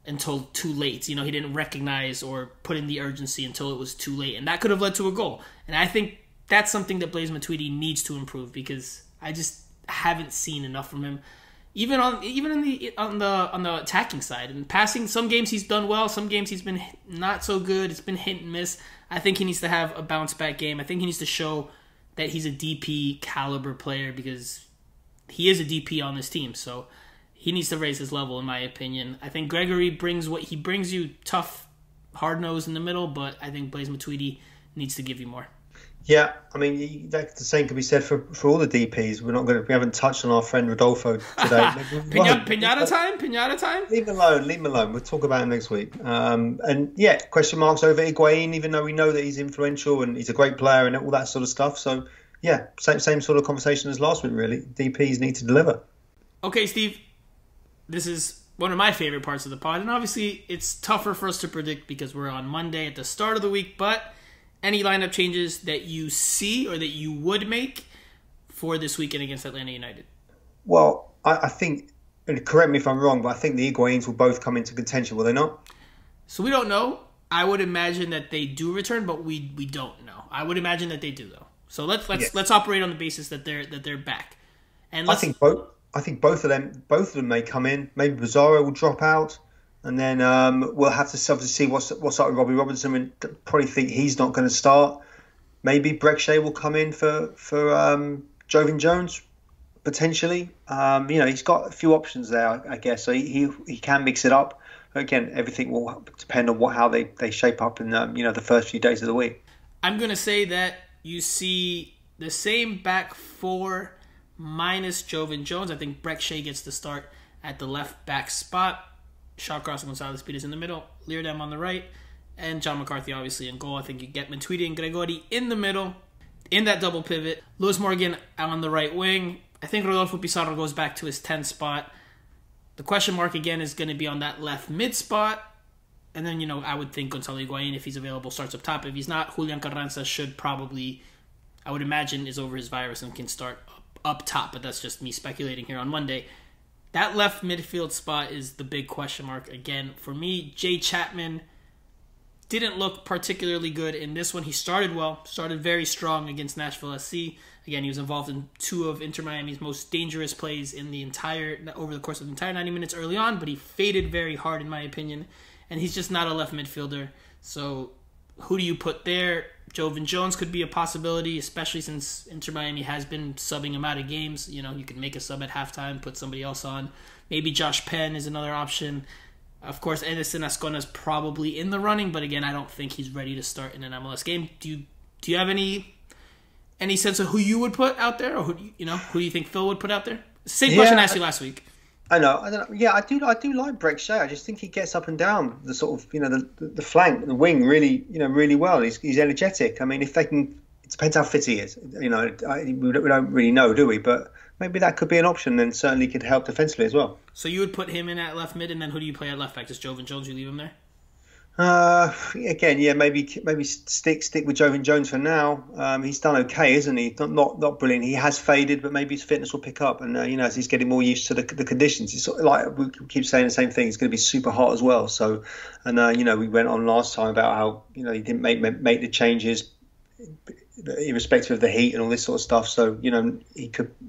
until too late. He didn't recognize or put in the urgency until it was too late. And that could have led to a goal. And I think that's something that Blaise Matuidi needs to improve, because I just haven't seen enough from him. Even on the attacking side and passing, some games he's done well, some games he's been not so good. It's been hit and miss. I think he needs to have a bounce back game. I think he needs to show that he's a DP caliber player, because he is a DP on this team. So he needs to raise his level, in my opinion. I think Gregory brings what he brings you, tough, hard nose in the middle, but I think Blaise Matuidi needs to give you more. Yeah, I mean, the same can be said for all the DPs. We haven't touched on our friend Rodolfo today. Pinata time. Leave him alone. We'll talk about him next week. And yeah, question marks over Higuain, even though we know that he's influential and he's a great player and all that sort of stuff. So yeah, same sort of conversation as last week, really. DPs need to deliver. Okay, Steve, this is one of my favorite parts of the pod. And obviously, it's tougher for us to predict because we're on Monday at the start of the week. But any lineup changes that you see or that you would make for this weekend against Atlanta United? Well, I think, and correct me if I'm wrong, but I think the Higuains will both come into contention, will they not? So we don't know. I would imagine that they do return, but we don't know. I would imagine that they do, though. So let's operate on the basis that they're back. And I think both of them may come in. Maybe Pizarro will drop out, and then we'll have to see what's up with Robbie Robinson. And probably think he's not going to start. Maybe Breckshay will come in for Jovan Jones potentially. He's got a few options there, I guess. So he can mix it up. Again, everything will depend on how they shape up in the first few days of the week. I'm going to say that you see the same back four minus Jovan Jones. I think Breckshay gets the start at the left back spot. Shawcross and Gonzalez Peters in the middle. Leardam on the right. And John McCarthy obviously in goal. I think you get Matuidi and Gregori in the middle. In that double pivot. Lewis Morgan on the right wing. I think Rodolfo Pizarro goes back to his 10 spot. The question mark again is going to be on that left mid spot. And then, I would think Gonzalo Higuain, if he's available, starts up top. If he's not, Julian Carranza should probably, I would imagine, is over his virus and can start up top. But that's just me speculating here on Monday. That left midfield spot is the big question mark. Again, for me, Jay Chapman didn't look particularly good in this one. He started well, started very strong against Nashville SC. Again, he was involved in two of Inter Miami's most dangerous plays over the course of the entire 90 minutes early on, but he faded very hard in my opinion, and he's just not a left midfielder. So who do you put there? Jovan Jones could be a possibility, especially since Inter Miami has been subbing him out of games. You could make a sub at halftime, put somebody else on. Maybe Josh Penn is another option. Of course, Edison Ascona is probably in the running, but again, I don't think he's ready to start in an MLS game. Do you have any sense of who you would put out there, or who do you think Phil would put out there? Same question I asked you last week. I know. Yeah, I do like Breckshay. I just think he gets up and down the sort of the flank, the wing really really well. He's energetic. I mean, if they can, it depends how fit he is. We don't really know, do we? But maybe that could be an option, and certainly could help defensively as well. So you would put him in at left mid, and then who do you play at left back? Just Jovan Jones? You leave him there? Again, yeah, maybe stick with Jovan Jones for now. He's done okay, isn't he? Not brilliant. He has faded, but maybe his fitness will pick up. And as he's getting more used to the conditions, it's sort of like we keep saying the same thing. It's going to be super hot as well. So, and we went on last time about how he didn't make the changes, irrespective of the heat and all this sort of stuff. So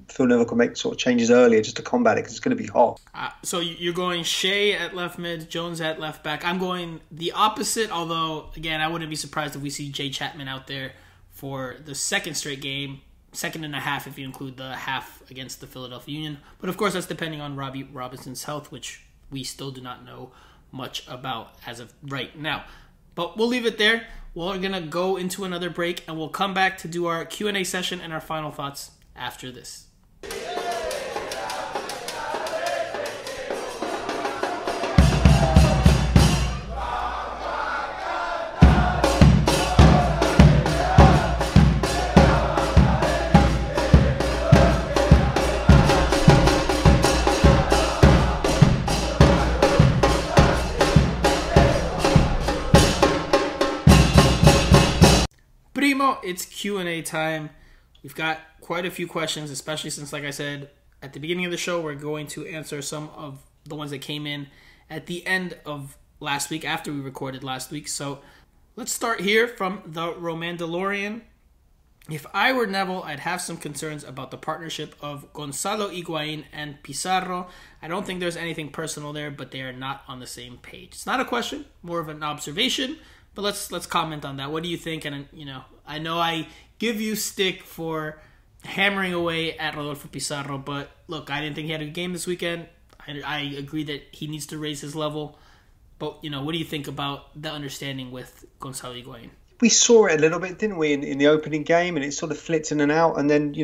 Phil Neville could make sort of changes earlier just to combat it because it's going to be hot. So you're going Shea at left mid, Jones at left back. I'm going the opposite, although again I wouldn't be surprised if we see Jay Chapman out there for the second straight game, second and a half if you include the half against the Philadelphia Union. But of course that's depending on Robbie Robinson's health, which we still do not know much about as of right now. But we'll leave it there. We're going to go into another break, and we'll come back to do our Q&A session and our final thoughts after this. It's Q&A time. We've got quite a few questions, especially since, like I said, at the beginning of the show, we're going to answer some of the ones that came in at the end of last week, after we recorded last week. So let's start here from the Romandalorian. If I were Neville, I'd have some concerns about the partnership of Gonzalo Higuain and Pizarro. I don't think there's anything personal there, but they are not on the same page. It's not a question, more of an observation. But let's comment on that. What do you think? And I know I give you stick for hammering away at Rodolfo Pizarro, but look, I didn't think he had a good game this weekend. I agree that he needs to raise his level. But what do you think about the understanding with Gonzalo Higuain? We saw it a little bit, didn't we, in the opening game, and it sort of flipped in and out, and then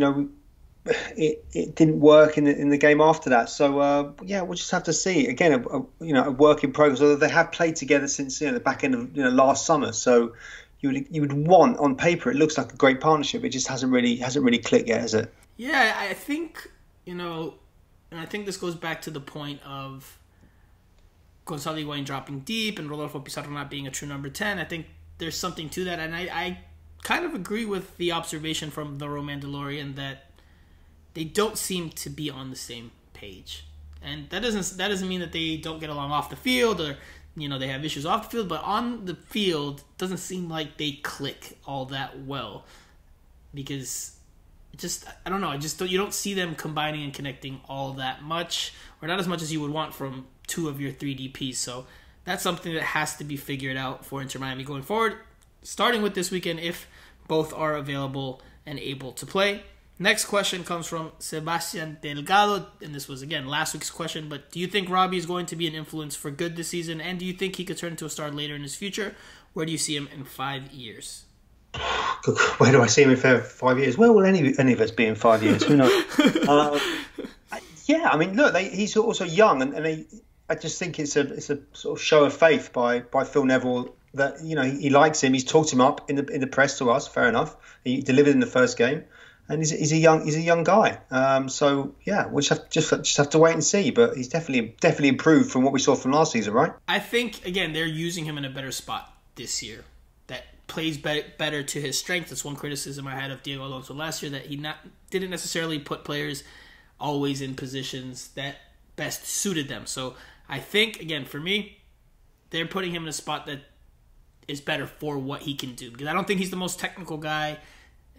it didn't work in the game after that. So we'll just have to see. Again, a work in progress. Although they have played together since the back end of last summer. So you would want, on paper, it looks like a great partnership. It just hasn't really clicked yet, has it? Yeah, I think and I think this goes back to the point of Gonzalo Higuain dropping deep and Rodolfo Pizarro not being a true number 10. I think there's something to that, and I kind of agree with the observation from the Mandalorian that they don't seem to be on the same page. And that doesn't mean that they don't get along off the field or they have issues off the field, but on the field it doesn't seem like they click all that well, because I don't know, you don't see them combining and connecting all that much, or not as much as you would want from two of your 3 DPs. So that's something that has to be figured out for Inter Miami going forward, starting with this weekend if both are available and able to play. Next question comes from Sebastian Delgado, and this was, again, last week's question, but do you think Robbie is going to be an influence for good this season, and do you think he could turn into a star later in his future? Where do you see him in 5 years? Where do I see him in 5 years? Where will any of us be in 5 years? Who knows? Yeah, I mean, look, he's also young, and I just think it's a sort of show of faith by Phil Neville that he likes him. He's talked him up in the press to us. Fair enough. He delivered in the first game. And he's a young guy, so yeah, we'll just have to wait and see. But he's definitely improved from what we saw from last season, right? I think again they're using him in a better spot this year that plays better to his strength. That's one criticism I had of Diego Alonso last year, that he didn't necessarily put players always in positions that best suited them. So I think again for me, they're putting him in a spot that is better for what he can do, because I don't think he's the most technical guy.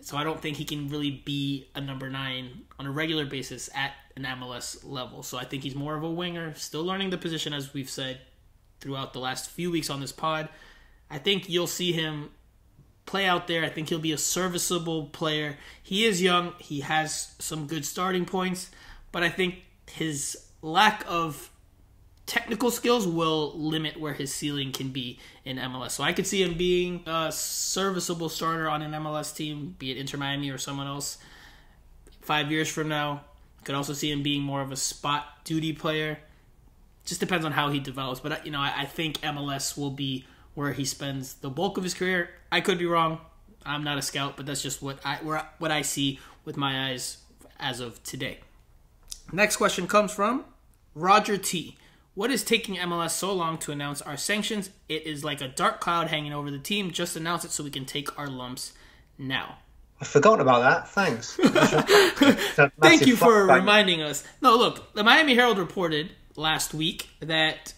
So I don't think he can really be a number 9 on a regular basis at an MLS level. So I think he's more of a winger, still learning the position, as we've said throughout the last few weeks on this pod. I think you'll see him play out there. I think he'll be a serviceable player. He is young. He has some good starting points. But I think his lack of technical skills will limit where his ceiling can be in MLS. So I could see him being a serviceable starter on an MLS team, be it Inter Miami or someone else 5 years from now. I could also see him being more of a spot duty player. Just depends on how he develops. But I think MLS will be where he spends the bulk of his career. I could be wrong. I'm not a scout, but that's just what I see with my eyes as of today. Next question comes from Roger T. What is taking MLS so long to announce our sanctions? It is like a dark cloud hanging over the team. Just announce it so we can take our lumps now. I forgot about that. Thanks. Thank you for reminding us. No, look, the Miami Herald reported last week that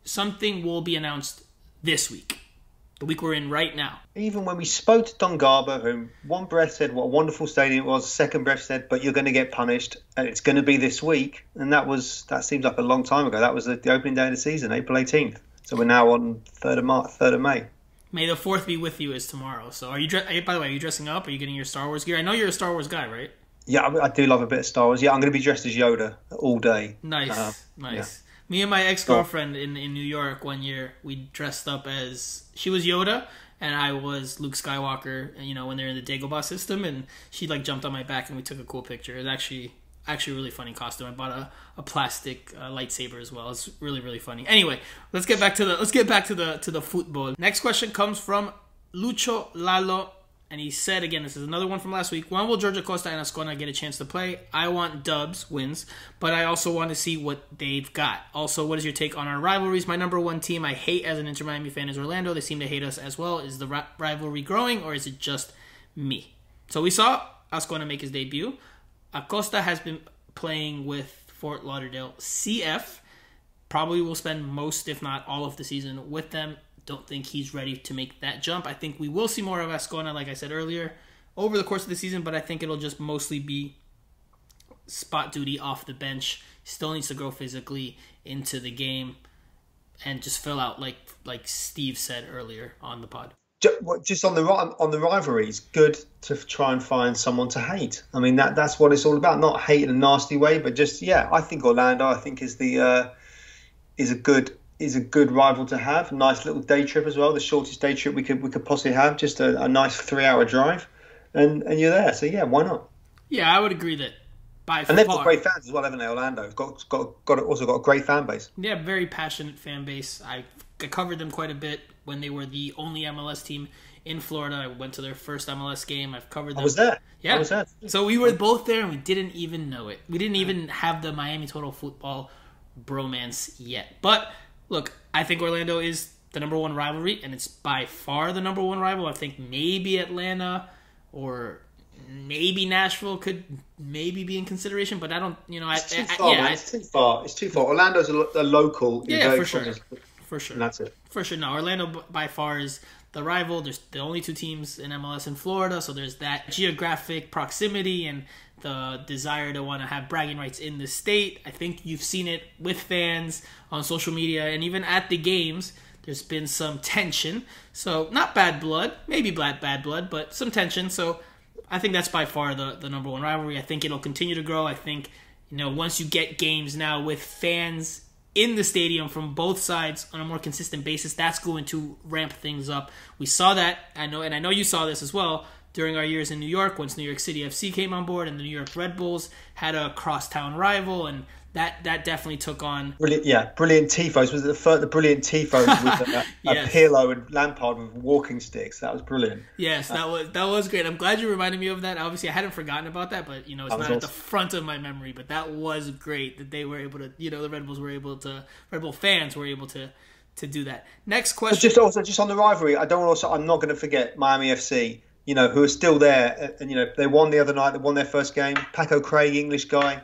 something will be announced this week, the week we're in right now. Even when we spoke to Don Garber, who one breath said what a wonderful stadium it was, second breath said, but you're going to get punished, and it's going to be this week. And that seems like a long time ago. That was the opening day of the season, April 18th. So we're now on 3rd of May. May the 4th be with you is tomorrow. So by the way, are you dressing up? Are you getting your Star Wars gear? I know you're a Star Wars guy, right? Yeah, I do love a bit of Star Wars. Yeah, I'm going to be dressed as Yoda all day. Nice. Yeah. Me and my ex-girlfriend in New York one year, we dressed up as... She was Yoda, and I was Luke Skywalker, when they're in the Dagobah system, and she, jumped on my back, and we took a cool picture. It was actually a really funny costume. I bought a plastic lightsaber as well. It's really, really funny. Anyway, let's get back to the football. Next question comes from Lucho Lalo. And he said, again, this is another one from last week, when will Jorge Costa and Ascona get a chance to play? I want dubs, wins, but I also want to see what they've got. Also, what is your take on our rivalries? My number one team I hate as an Inter Miami fan is Orlando. They seem to hate us as well. Is the rivalry growing, or is it just me? So we saw Ascona make his debut. Acosta has been playing with Fort Lauderdale CF. Probably will spend most, if not all, of the season with them. Don't think he's ready to make that jump. I think we will see more of Ascona, like I said earlier, over the course of the season, but I think it'll just mostly be spot duty off the bench. Still needs to grow physically into the game and just fill out, like Steve said earlier on the pod. Just on the rivalries, good to try and find someone to hate. I mean, that's what it's all about. Not hate in a nasty way, but just, I think Orlando, is a good rival to have. Nice little day trip as well. The shortest day trip we could possibly have. Just a nice 3-hour drive, and you're there. So why not? Yeah, I would agree that by far. And they've got great fans as well, haven't they? Orlando also got a great fan base. Yeah, very passionate fan base. I covered them quite a bit when they were the only MLS team in Florida. I went to their first MLS game. I've covered them. I was there. Yeah. I was there. So we were both there, and we didn't even know it. We didn't even have the Miami Total Football bromance yet. But look, I think Orlando is the number one rivalry, and it's by far the number one rival. I think maybe Atlanta or maybe Nashville could maybe be in consideration, but I don't, it's too far. It's too far. Orlando's a local. Yeah, for sure. For sure. And that's it. For sure. No, Orlando by far is the rival. There's the only two teams in MLS in Florida, so there's that geographic proximity and the desire to want to have bragging rights in the state. I think you've seen it with fans on social media and even at the games. There's been some tension. So not bad blood, maybe bad blood, but some tension. So I think that's by far the number one rivalry. I think it'll continue to grow. I think, once you get games now with fans in the stadium from both sides on a more consistent basis, that's going to ramp things up. We saw that, I know you saw this as well, during our years in New York, once New York City FC came on board and the New York Red Bulls had a crosstown rival, and that definitely took on... Brilliant tifos. Was it the brilliant tifos with yes. Pirlo and Lampard with walking sticks? That was brilliant. Yes, that was great. I'm glad you reminded me of that. Obviously, I hadn't forgotten about that, but, it's not at the front of my memory. But that was great that they were able to, the Red Bull fans were able to do that. Next question. Just on the rivalry, I'm not going to forget Miami FC, who are still there. And, they won the other night. They won their first game. Paco Craig, English guy.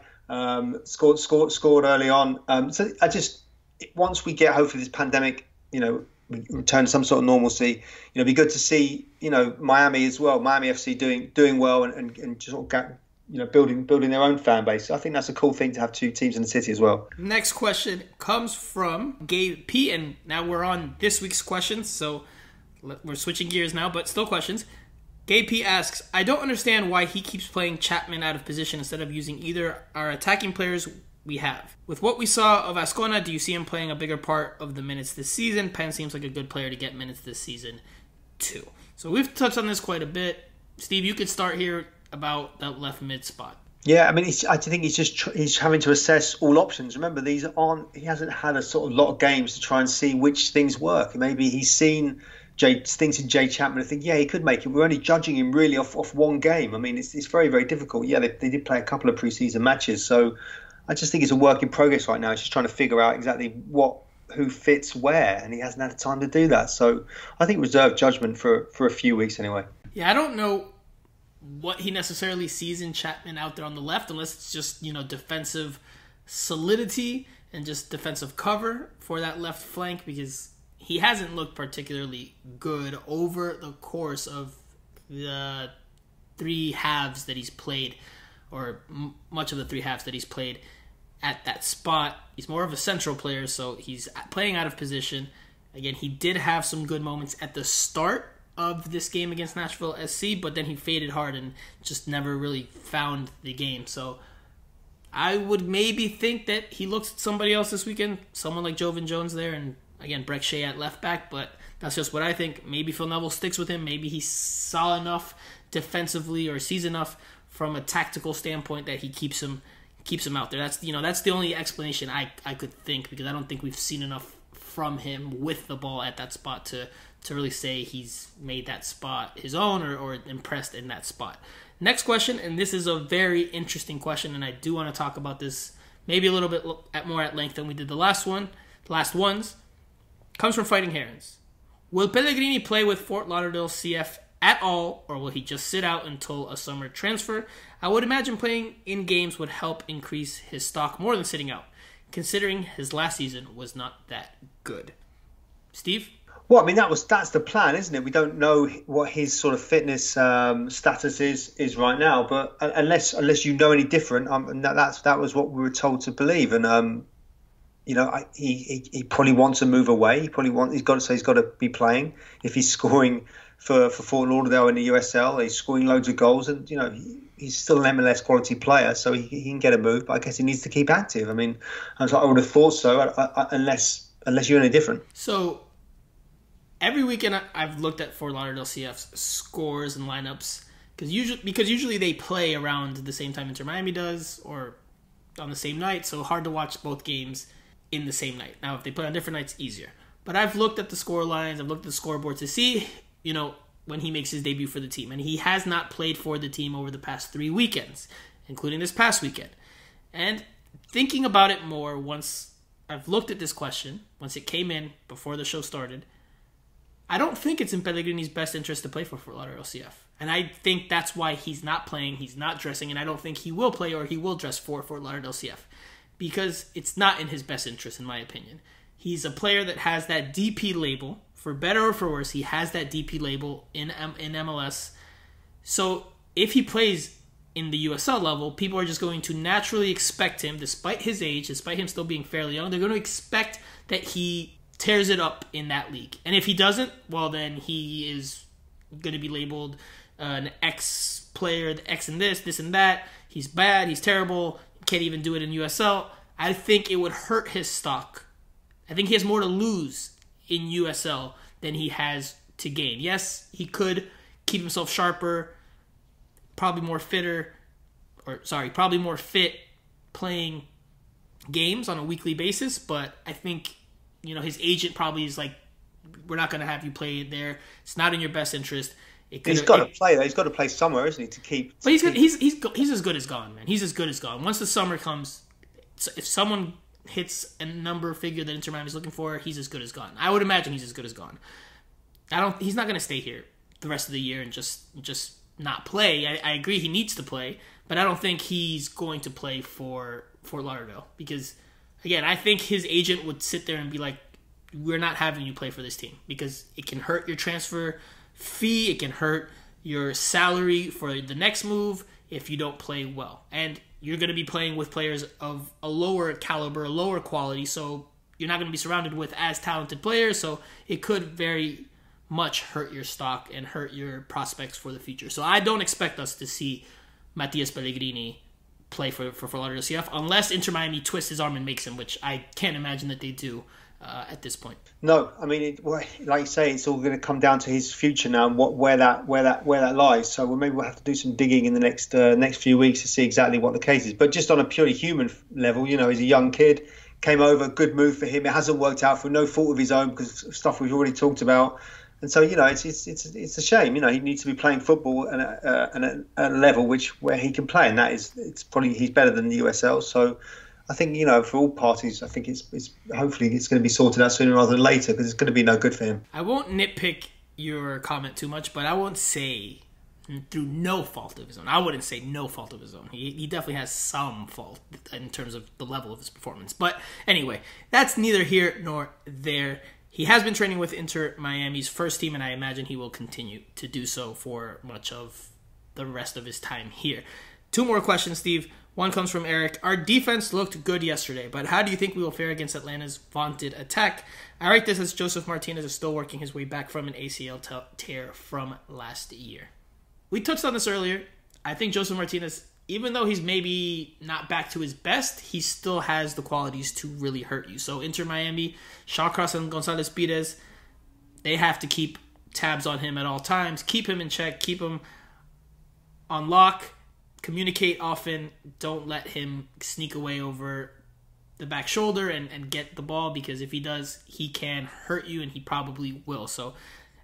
Scored early on. So once we get hopefully this pandemic, return to some sort of normalcy, it'd be good to see, Miami as well, Miami FC doing well and just sort of building their own fan base. So I think that's a cool thing to have two teams in the city as well. Next question comes from Gabe P, and now we're on this week's questions. So we're switching gears now, but still questions. Gabe P asks, I don't understand why he keeps playing Chapman out of position instead of using either our attacking players we have. With what we saw of Ascona, do you see him playing a bigger part of the minutes this season? Penn seems like a good player to get minutes this season, too. So we've touched on this quite a bit. Steve, you could start here about that left mid spot. Yeah, I mean, I think he's having to assess all options. Remember, he hasn't had a sort of lot of games to try and see which things work. Maybe he's seen things in Jay Chapman and think, he could make it. We're only judging him really off one game. I mean, it's very, very difficult. Yeah, they did play a couple of preseason matches. So I just think it's a work in progress right now. He's just trying to figure out exactly who fits where, and he hasn't had time to do that. So I think reserve judgment for a few weeks anyway. Yeah, I don't know what he necessarily sees in Chapman out there on the left, unless it's just, defensive solidity and just defensive cover for that left flank, because he hasn't looked particularly good over the course of the three halves that he's played, or much of the three halves that he's played at that spot. He's more of a central player, so he's playing out of position. Again, he did have some good moments at the start of this game against Nashville SC, but then he faded hard and just never really found the game. So I would maybe think that he looks at somebody else this weekend, someone like Jovan Jones there, and again, Breck Shea at left back, but that's just what I think. Maybe Phil Neville sticks with him. Maybe he saw enough defensively or sees enough from a tactical standpoint that he keeps him out there. That's the only explanation I could think, because I don't think we've seen enough from him with the ball at that spot to really say he's made that spot his own or impressed in that spot. Next question, and this is a very interesting question, and I do want to talk about this maybe a little bit more at length than we did the last ones. Comes from Fighting Herons. Will Pellegrini play with Fort Lauderdale CF at all, or will he just sit out until a summer transfer? I would imagine playing in games would help increase his stock more than sitting out, considering his last season was not that good. Steve? Well, I mean, that's the plan, isn't it? We don't know what his sort of fitness status is right now, but unless you know any different, that was what we were told to believe, and he probably wants to move away. He's got to be playing. If he's scoring for Fort Lauderdale in the USL, he's scoring loads of goals, and he's still an MLS quality player, so he can get a move. But I guess he needs to keep active. I mean, I would have thought so, unless you're any different. So every weekend I've looked at Fort Lauderdale CF's scores and lineups because usually they play around the same time Inter Miami does, or on the same night. So hard to watch both games in the same night. Now, if they play on different nights, easier. But I've looked at the score lines, I've looked at the scoreboard to see, when he makes his debut for the team. And he has not played for the team over the past 3 weekends, including this past weekend. And thinking about it more once I've looked at this question once it came in before the show started. I don't think it's in Pellegrini's best interest to play for Fort Lauderdale CF. And I think that's why he's not playing, he's not dressing, and I don't think he will play or he will dress for Fort Lauderdale CF. Because it's not in his best interest, in my opinion. He's a player that has that DP label. For better or for worse, he has that DP label in MLS. So if he plays in the USL level, people are just going to naturally expect him, despite his age, despite him still being fairly young, they're going to expect that he tears it up in that league. And if he doesn't, well, then he is going to be labeled an X player, the X and this and that. He's bad, he's terrible, can't even do it in USL. I think it would hurt his stock. I think he has more to lose in USL than he has to gain. Yes, he could keep himself sharper, probably more fit playing games on a weekly basis, but I think, his agent probably is like, we're not going to have you play there. It's not in your best interest. He's got to play, though. He's got to play somewhere, isn't he, to keep... But he's as good as gone, man. He's as good as gone. Once the summer comes, if someone hits a number figure that Inter Miami's looking for, he's as good as gone. I would imagine he's as good as gone. He's not going to stay here the rest of the year and just not play. I agree he needs to play, but I don't think he's going to play for Fort Lauderdale because, again, I think his agent would sit there and be like, we're not having you play for this team because it can hurt your transfer fee, it can hurt your salary for the next move if you don't play well. And you're going to be playing with players of a lower caliber, a lower quality, so you're not going to be surrounded with as talented players, so it could very much hurt your stock and hurt your prospects for the future. So I don't expect us to see Matias Pellegrini play for Lauderdale CF unless Inter Miami twists his arm and makes him, which I can't imagine that they do at this point. No, I mean, like you say, it's all going to come down to his future now and where that lies. So maybe we'll have to do some digging in the next few weeks to see exactly what the case is. But just on a purely human level, he's a young kid, came over, good move for him. It hasn't worked out for no fault of his own because of stuff we've already talked about. And so, it's a shame. He needs to be playing football at a level where he can play, and it's probably he's better than the USL. So, I think for all parties, I think it's hopefully it's going to be sorted out sooner rather than later because it's going to be no good for him. I won't nitpick your comment too much, but I won't say through no fault of his own. I wouldn't say no fault of his own. He definitely has some fault in terms of the level of his performance. But anyway, that's neither here nor there. He has been training with Inter Miami's first team, and I imagine he will continue to do so for much of the rest of his time here. Two more questions, Steve. One comes from Eric. Our defense looked good yesterday, but how do you think we will fare against Atlanta's vaunted attack? I write this as Joseph Martinez is still working his way back from an ACL tear from last year. We touched on this earlier. I think Joseph Martinez, even though he's maybe not back to his best, he still has the qualities to really hurt you. So Inter Miami, Shawcross and Gonzalez Pires, they have to keep tabs on him at all times, keep him in check, keep him on lock, communicate often, don't let him sneak away over the back shoulder and get the ball, because if he does, he can hurt you, and he probably will. So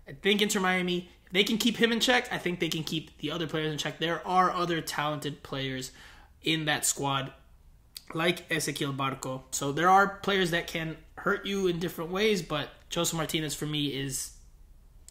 I think Inter Miami, if they can keep him in check, I think they can keep the other players in check. There are other talented players in that squad, like Ezequiel Barco. So there are players that can hurt you in different ways, but Joseph Martinez, for me, is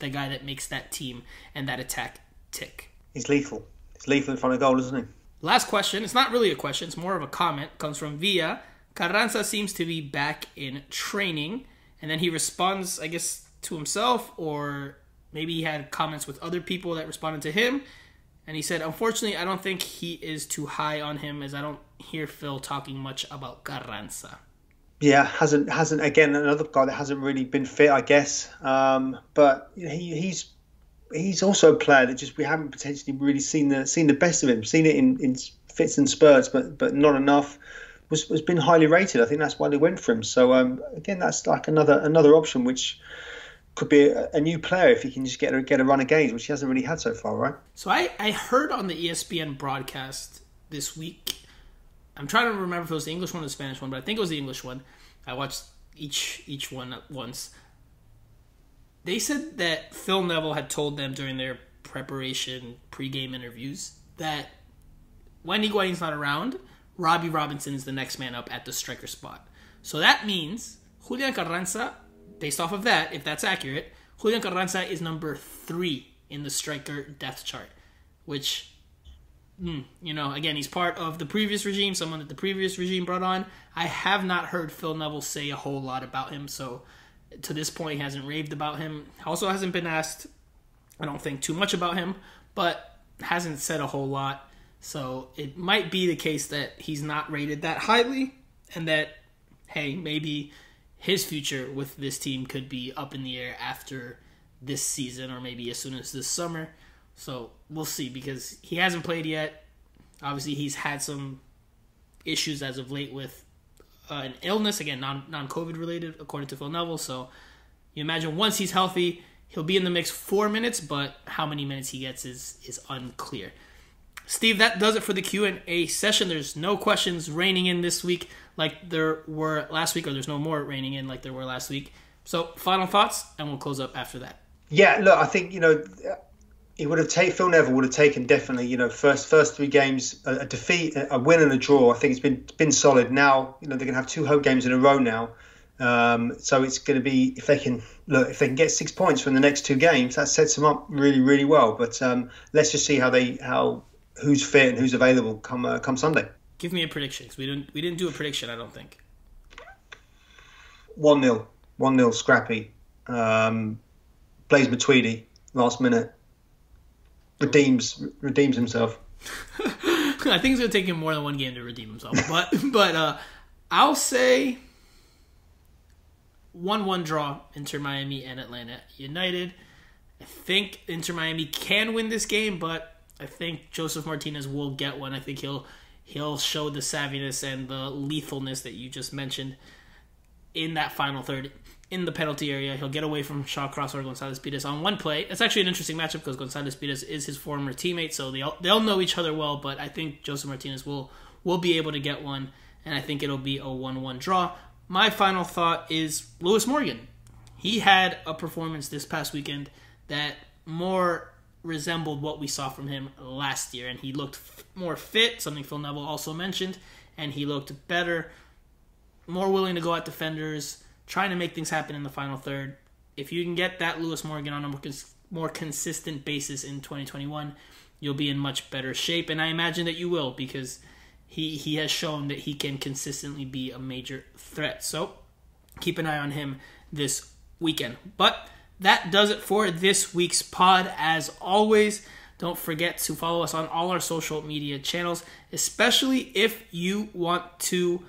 the guy that makes that team and that attack tick. He's lethal. He's lethal in front of goal, isn't he? Last question. It's not really a question. It's more of a comment. It comes from Villa. Carranza seems to be back in training. And then he responds, I guess, to himself, or maybe he had comments with other people that responded to him. And he said, unfortunately, I don't think he is too high on him, as I don't hear Phil talking much about Carranza. Yeah, hasn't again, another guy that hasn't really been fit, I guess. But he's also a player that just we haven't potentially really seen the best of him. Seen it in fits and spurts, but not enough. Was been highly rated. I think that's why they went for him. So again, that's like another option, which could be a new player if he can just get a run of games, which he hasn't really had so far, right? So I heard on the ESPN broadcast this week. I'm trying to remember if it was the English one or the Spanish one, but I think it was the English one. I watched each one at once. They said that Phil Neville had told them during their preparation pregame interviews that when Higuain's not around, Robbie Robinson is the next man up at the striker spot. So that means Julian Carranza, based off of that, if that's accurate, Julian Carranza is number 3 in the striker depth chart, which, again, he's part of the previous regime, someone that the previous regime brought on. I have not heard Phil Neville say a whole lot about him, so to this point, he hasn't raved about him. Also hasn't been asked, I don't think, too much about him, but hasn't said a whole lot. So it might be the case that he's not rated that highly, and that, hey, maybe his future with this team could be up in the air after this season, or maybe as soon as this summer. So we'll see, because he hasn't played yet. Obviously, he's had some issues as of late with an illness, again, non-COVID related, according to Phil Neville. So you imagine once he's healthy, he'll be in the mix 4 minutes, but how many minutes he gets is unclear. Steve, that does it for the Q&A session. There's no questions raining in this week like there were last week, or there's no more raining in like there were last week. So final thoughts, and we'll close up after that. Yeah, look, I think, Phil Neville would have taken definitely, first 3 games, a defeat, a win and a draw. I think it's been solid. Now, they're going to have 2 home games in a row now. So it's going to be, if they can get 6 points from the next 2 games, that sets them up really, really well. But let's just see who's fit and who's available come Sunday. Give me a prediction, because we didn't do a prediction, I don't think. 1-0 scrappy. Blaise Matuidi, last minute. Redeems himself. I think it's going to take him more than 1 game to redeem himself. But I'll say 1-1 draw, Inter Miami and Atlanta United. I think Inter Miami can win this game, but I think Joseph Martinez will get one. I think he'll show the savviness and the lethalness that you just mentioned in that final third. In the penalty area, he'll get away from Shawcross or Gonzalez Pires on one play. It's actually an interesting matchup because Gonzalez Pires is his former teammate, so they'll know each other well. But I think Joseph Martinez will be able to get one, and I think it'll be a 1-1 draw. My final thought is Lewis Morgan. He had a performance this past weekend that more resembled what we saw from him last year, and he looked more fit, something Phil Neville also mentioned, and he looked better, more willing to go at defenders, trying to make things happen in the final third. If you can get that Lewis Morgan on a more consistent basis in 2021, you'll be in much better shape. And I imagine that you will, because he has shown that he can consistently be a major threat. So keep an eye on him this weekend. But that does it for this week's pod. As always, don't forget to follow us on all our social media channels, especially if you want to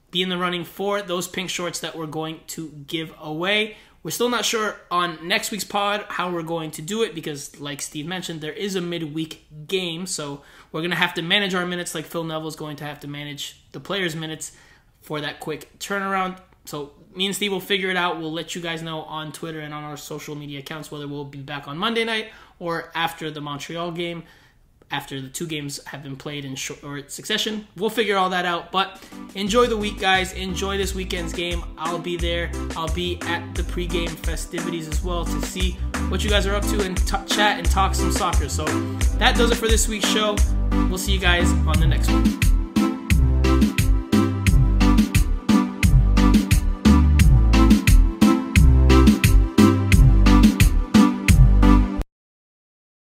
be in the running for those pink shorts that we're going to give away. We're still not sure on next week's pod how we're going to do it, because like Steve mentioned, there is a midweek game, so we're going to have to manage our minutes like Phil Neville is going to have to manage the players' minutes for that quick turnaround. So me and Steve will figure it out. We'll let you guys know on Twitter and on our social media accounts whether we'll be back on Monday night or after the Montreal game. After the 2 games have been played in short succession. We'll figure all that out. But enjoy the week, guys. Enjoy this weekend's game. I'll be there. I'll be at the pregame festivities as well to see what you guys are up to and chat and talk some soccer. So that does it for this week's show. We'll see you guys on the next one.